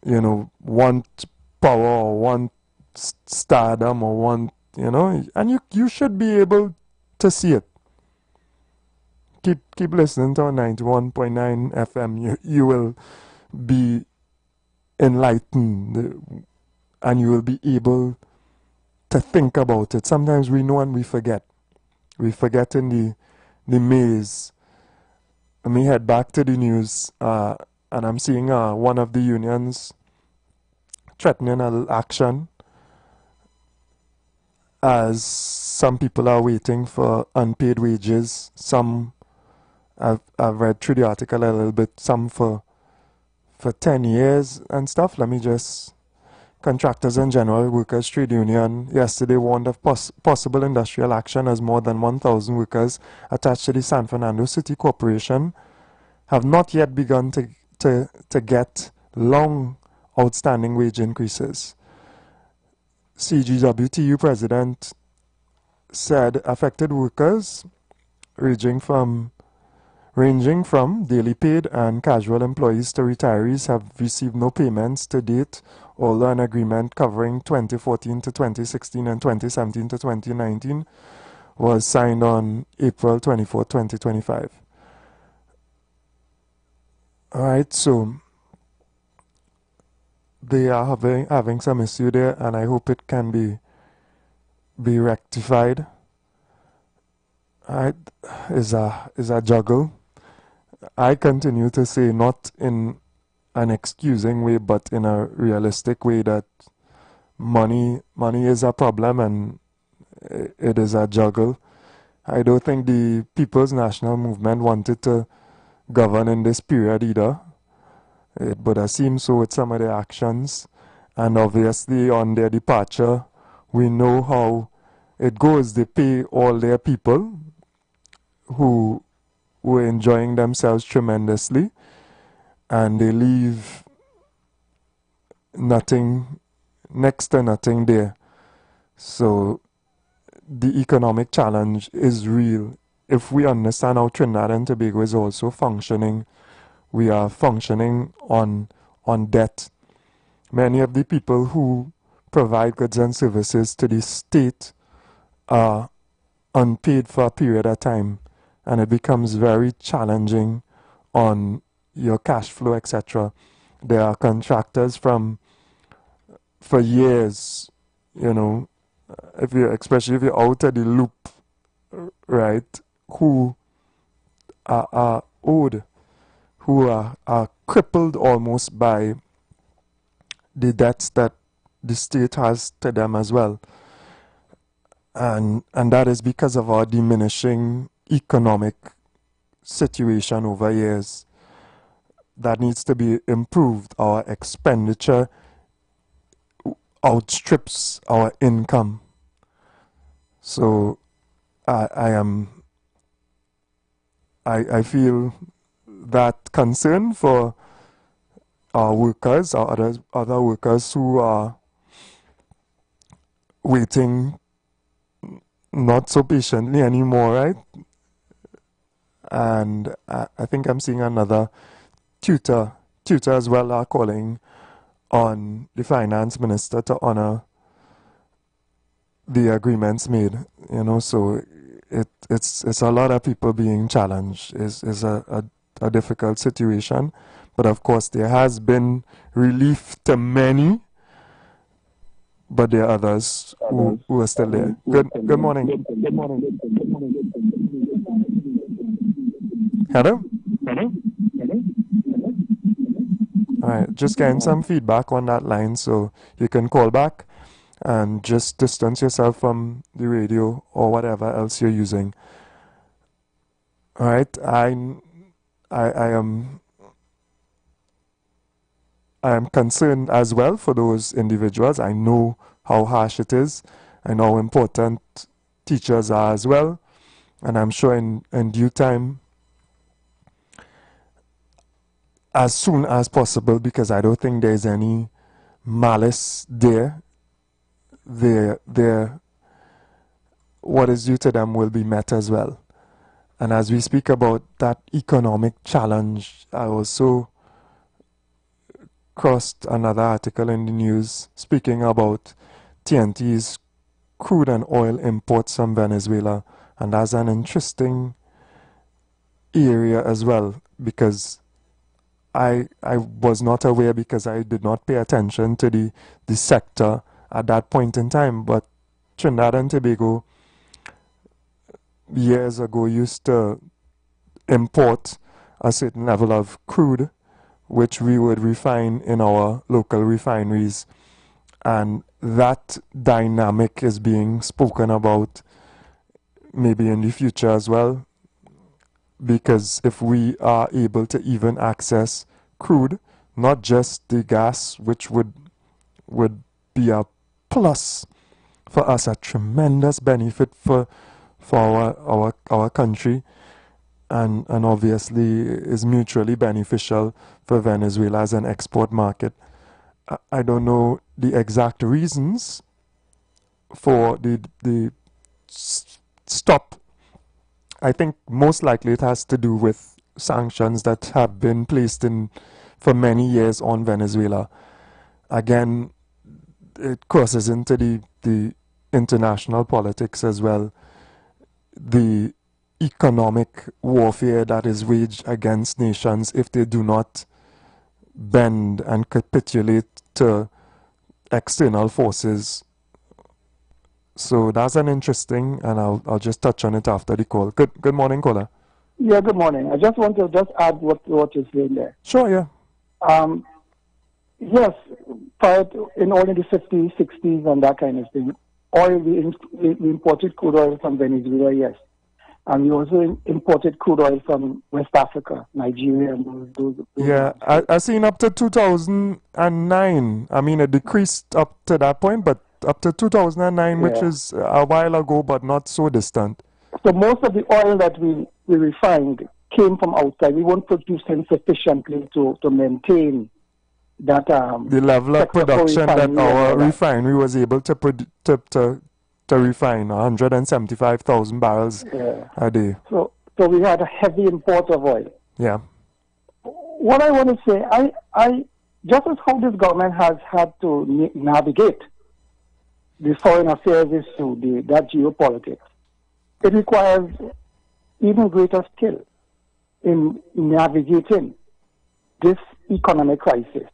want power or want stardom or want, and you should be able to see it. Keep listening to 91.9 FM. You will be enlightened, and you will be able to think about it. Sometimes we know and we forget. We forget in the maze. Let me head back to the news, and I'm seeing one of the unions threatening an action, as some people are waiting for unpaid wages. Some, I've read through the article a little bit, some for 10 years and stuff. Let me just... Contractors and General Workers Trade Union yesterday warned of possible industrial action, as more than 1,000 workers attached to the San Fernando City Corporation have not yet begun to get long outstanding wage increases. CGWTU president said affected workers ranging from daily paid and casual employees to retirees have received no payments to date, although an agreement covering 2014 to 2016 and 2017 to 2019 was signed on April 24, 2025. All right, so they are having some issue there, and I hope it can be rectified. All right, is a juggle. I continue to say, not in an excusing way, but in a realistic way, that money is a problem, and it is a juggle. I don't think the People's National Movement wanted to govern in this period either. It would have seemed so with some of their actions, and obviously on their departure, we know how it goes. They pay all their people who were enjoying themselves tremendously, and they leave nothing, next to nothing there. So the economic challenge is real. If we understand how Trinidad and Tobago is also functioning, we are functioning on debt. Many of the people who provide goods and services to the state are unpaid for a period of time, and it becomes very challenging on your cash flow, etc. There are contractors for years, especially if you're out of the loop, right, who are owed, who are crippled almost by the debts that the state has to them as well. And that is because of our diminishing economic situation over years. That needs to be improved. Our expenditure outstrips our income. So I feel that concern for our workers, our other workers who are waiting not so patiently anymore, right? And I think I'm seeing another tutor as well are calling on the finance minister to honor the agreements made. So it's a lot of people being challenged. Is a difficult situation, but of course there has been relief to many, but there are others who are still there. Good morning. Hello? All right, just getting some feedback on that line, so you can call back and just distance yourself from the radio or whatever else you're using. All right, I am concerned as well for those individuals. I know how harsh it is. I know how important teachers are as well, and I'm sure in due time, as soon as possible, because I don't think there's any malice there. What is due to them will be met as well. And as we speak about that economic challenge, I also crossed another article in the news speaking about TNT's crude and oil imports from Venezuela. And that's an interesting area as well, because I was not aware, because I did not pay attention to the sector at that point in time. But Trinidad and Tobago years ago used to import a certain level of crude, which we would refine in our local refineries. And that dynamic is being spoken about maybe in the future as well. Because if we are able to even access crude, not just the gas, which would be a plus for us, a tremendous benefit for our country, and obviously is mutually beneficial for Venezuela as an export market. I don't know the exact reasons for the stop. I think most likely it has to do with sanctions that have been placed in for many years on Venezuela. Again, it crosses into the international politics as well. The economic warfare that is waged against nations if they do not bend and capitulate to external forces. So that's an interesting, and I'll just touch on it after the call. Good morning, caller. Yeah, good morning. I just want to add what you're saying there. Sure, yeah. Yes, in all in the 50s, 60s, and that kind of thing, we imported crude oil from Venezuela, yes. And we also imported crude oil from West Africa, Nigeria, and those yeah, I seen up to 2009. I mean, it decreased up to that point, but up to 2009, which is a while ago, but not so distant. So most of the oil that we refined came from outside. We weren't producing sufficiently to maintain that the level of production that our refinery was able to refine 175,000 barrels a day. So we had a heavy import of oil. Yeah. What I want to say, I just as how this government has had to navigate the foreign affairs issue, that geopolitics, it requires even greater skill in navigating this economic crisis.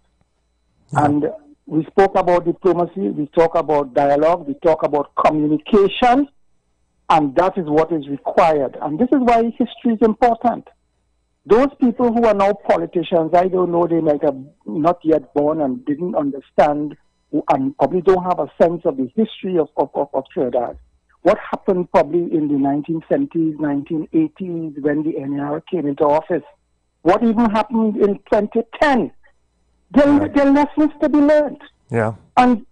Yeah. And we spoke about diplomacy, we talk about dialogue, we talk about communication, and that is what is required. And this is why history is important. Those people who are now politicians, I don't know, they might have not yet born and didn't understand and probably don't have a sense of the history of Trinidad. What happened probably in the 1970s, 1980s when the NAR came into office? What even happened in 2010? There are lessons to be learned. Yeah. And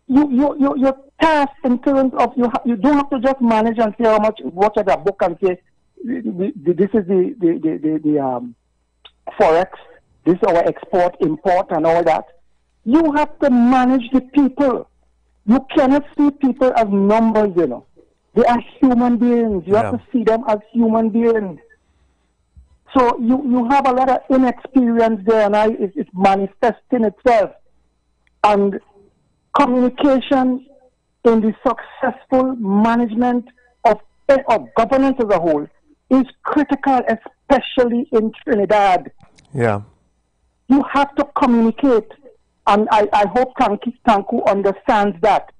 your task in terms of you don't have to just manage and say how much, watch at the book and say this is the forex, this is our export, import, and all that. You have to manage the people. You cannot see people as numbers, you know. They are human beings. You have to see them as human beings. So you have a lot of inexperience there, and it's manifesting itself. And communication in the successful management of governance as a whole is critical, especially in Trinidad. Yeah. You have to communicate, and I hope Tanku understands that.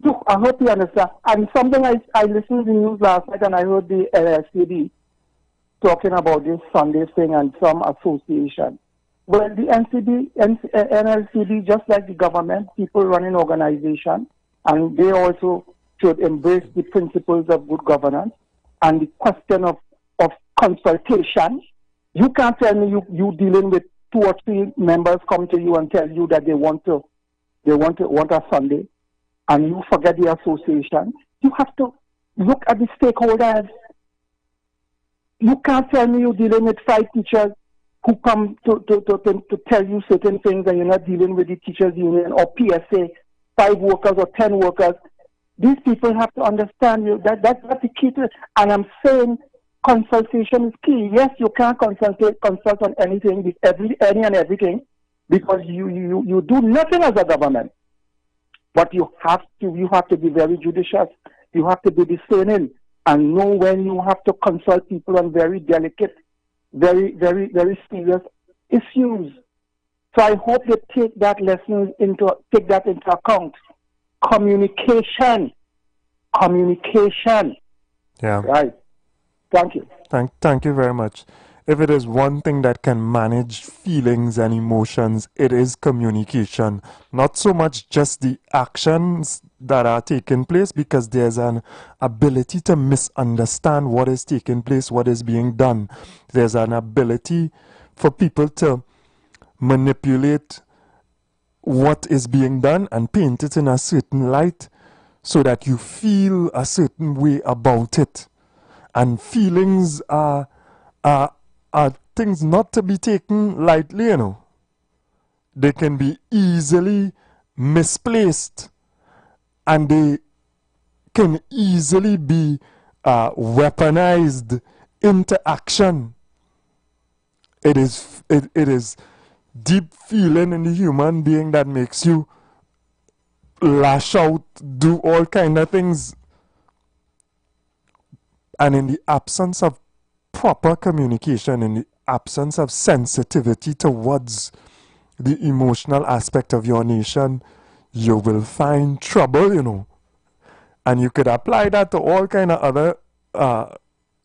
I hope he understands. And something I listened to the news last night, and I heard the LSCB talking about this Sunday thing and some association. Well, the NLCB, just like the government, people running organization, and they also should embrace the principles of good governance and the question of consultation. You can't tell me you dealing with 2 or 3 members come to you and tell you that they want a Sunday, and you forget the association. You have to look at the stakeholders. You can't tell me you're dealing with 5 teachers who come to tell you certain things, and you're not dealing with the teachers union or PSA, 5 workers or 10 workers. These people have to understand you. That's the key to it. And I'm saying consultation is key. Yes, you can't consult on anything, with any and everything, because you do nothing as a government. But you have to be very judicious. You have to be discerning and know when you have to consult people on very delicate, very, very, very serious issues. So I hope they take that into account. Communication. Yeah. Right. Thank you. Thank you very much. If it is one thing that can manage feelings and emotions, it is communication. Not so much just the actions that are taking place, because there's an ability to misunderstand what is taking place, what is being done. There's an ability for people to manipulate what is being done and paint it in a certain light so that you feel a certain way about it. And feelings are things not to be taken lightly, you know. They can be easily misplaced, and they can easily be weaponized into action. It is deep feeling in the human being that makes you lash out, do all kind of things. And in the absence of proper communication, in the absence of sensitivity towards the emotional aspect of your nation, you will find trouble, you know. And you could apply that to all kind of other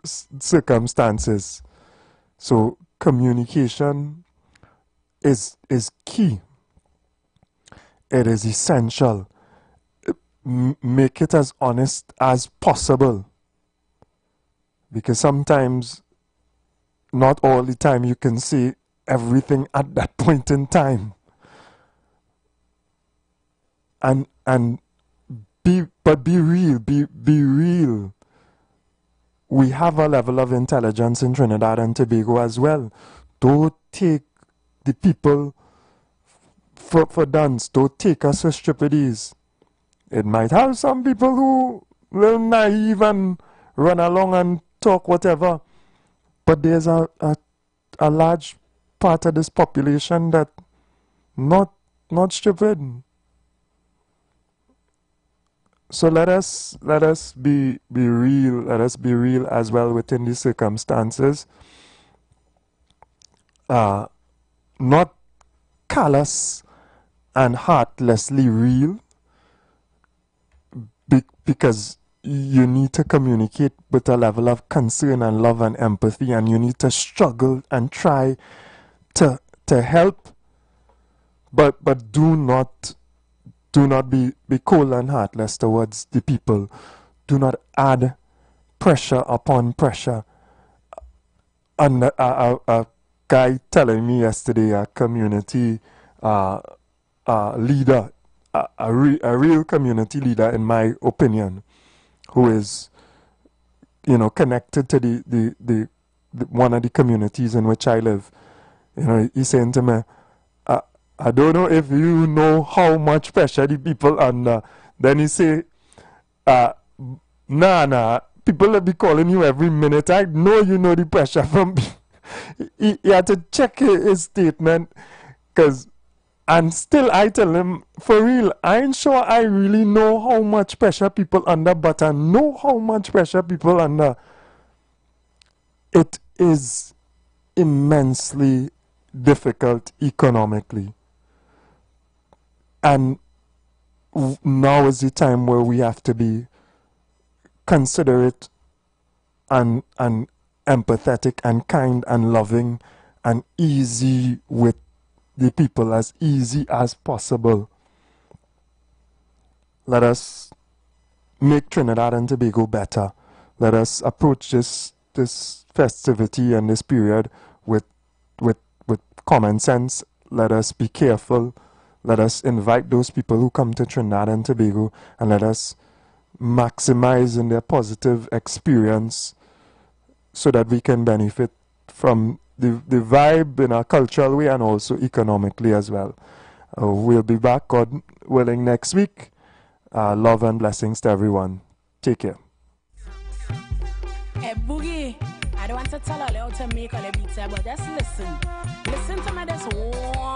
circumstances. So communication is key. It is essential. Make it as honest as possible. Because sometimes, not all the time, you can say everything at that point in time. And be real, be real. We have a level of intelligence in Trinidad and Tobago as well. Don't take the people for dance. Don't take us for stupidities. It might have some people who are little naive and run along and talk whatever, but there's a large part of this population that not stupid. So let us be real. Let us be real as well within these circumstances. Not callous and heartlessly real, because you need to communicate with a level of concern and love and empathy, and you need to struggle and try to help, but do not be cold and heartless towards the people. Do not add pressure upon pressure. And a guy telling me yesterday, a community leader, a real community leader, in my opinion, who is, connected to the one of the communities in which I live. He's saying to me, I don't know if you know how much pressure the people under. Then he say, nah, people will be calling you every minute. I know you know the pressure from me. He had to check his statement, and still I tell him, for real, I ain't sure I really know how much pressure people under, but I know how much pressure people under. It is immensely difficult economically. And now is the time where we have to be considerate and empathetic and kind and loving and easy with the people, as easy as possible. Let us make Trinidad and Tobago better. Let us approach this festivity and this period with common sense. Let us be careful. Let us invite those people who come to Trinidad and Tobago, and let us maximize in their positive experience so that we can benefit from the vibe in a cultural way and also economically as well. We'll be back, God willing, next week. Love and blessings to everyone. Take care. Hey, Boogie, I don't want to tell all how to make all the beats, but just listen. Listen to me this one.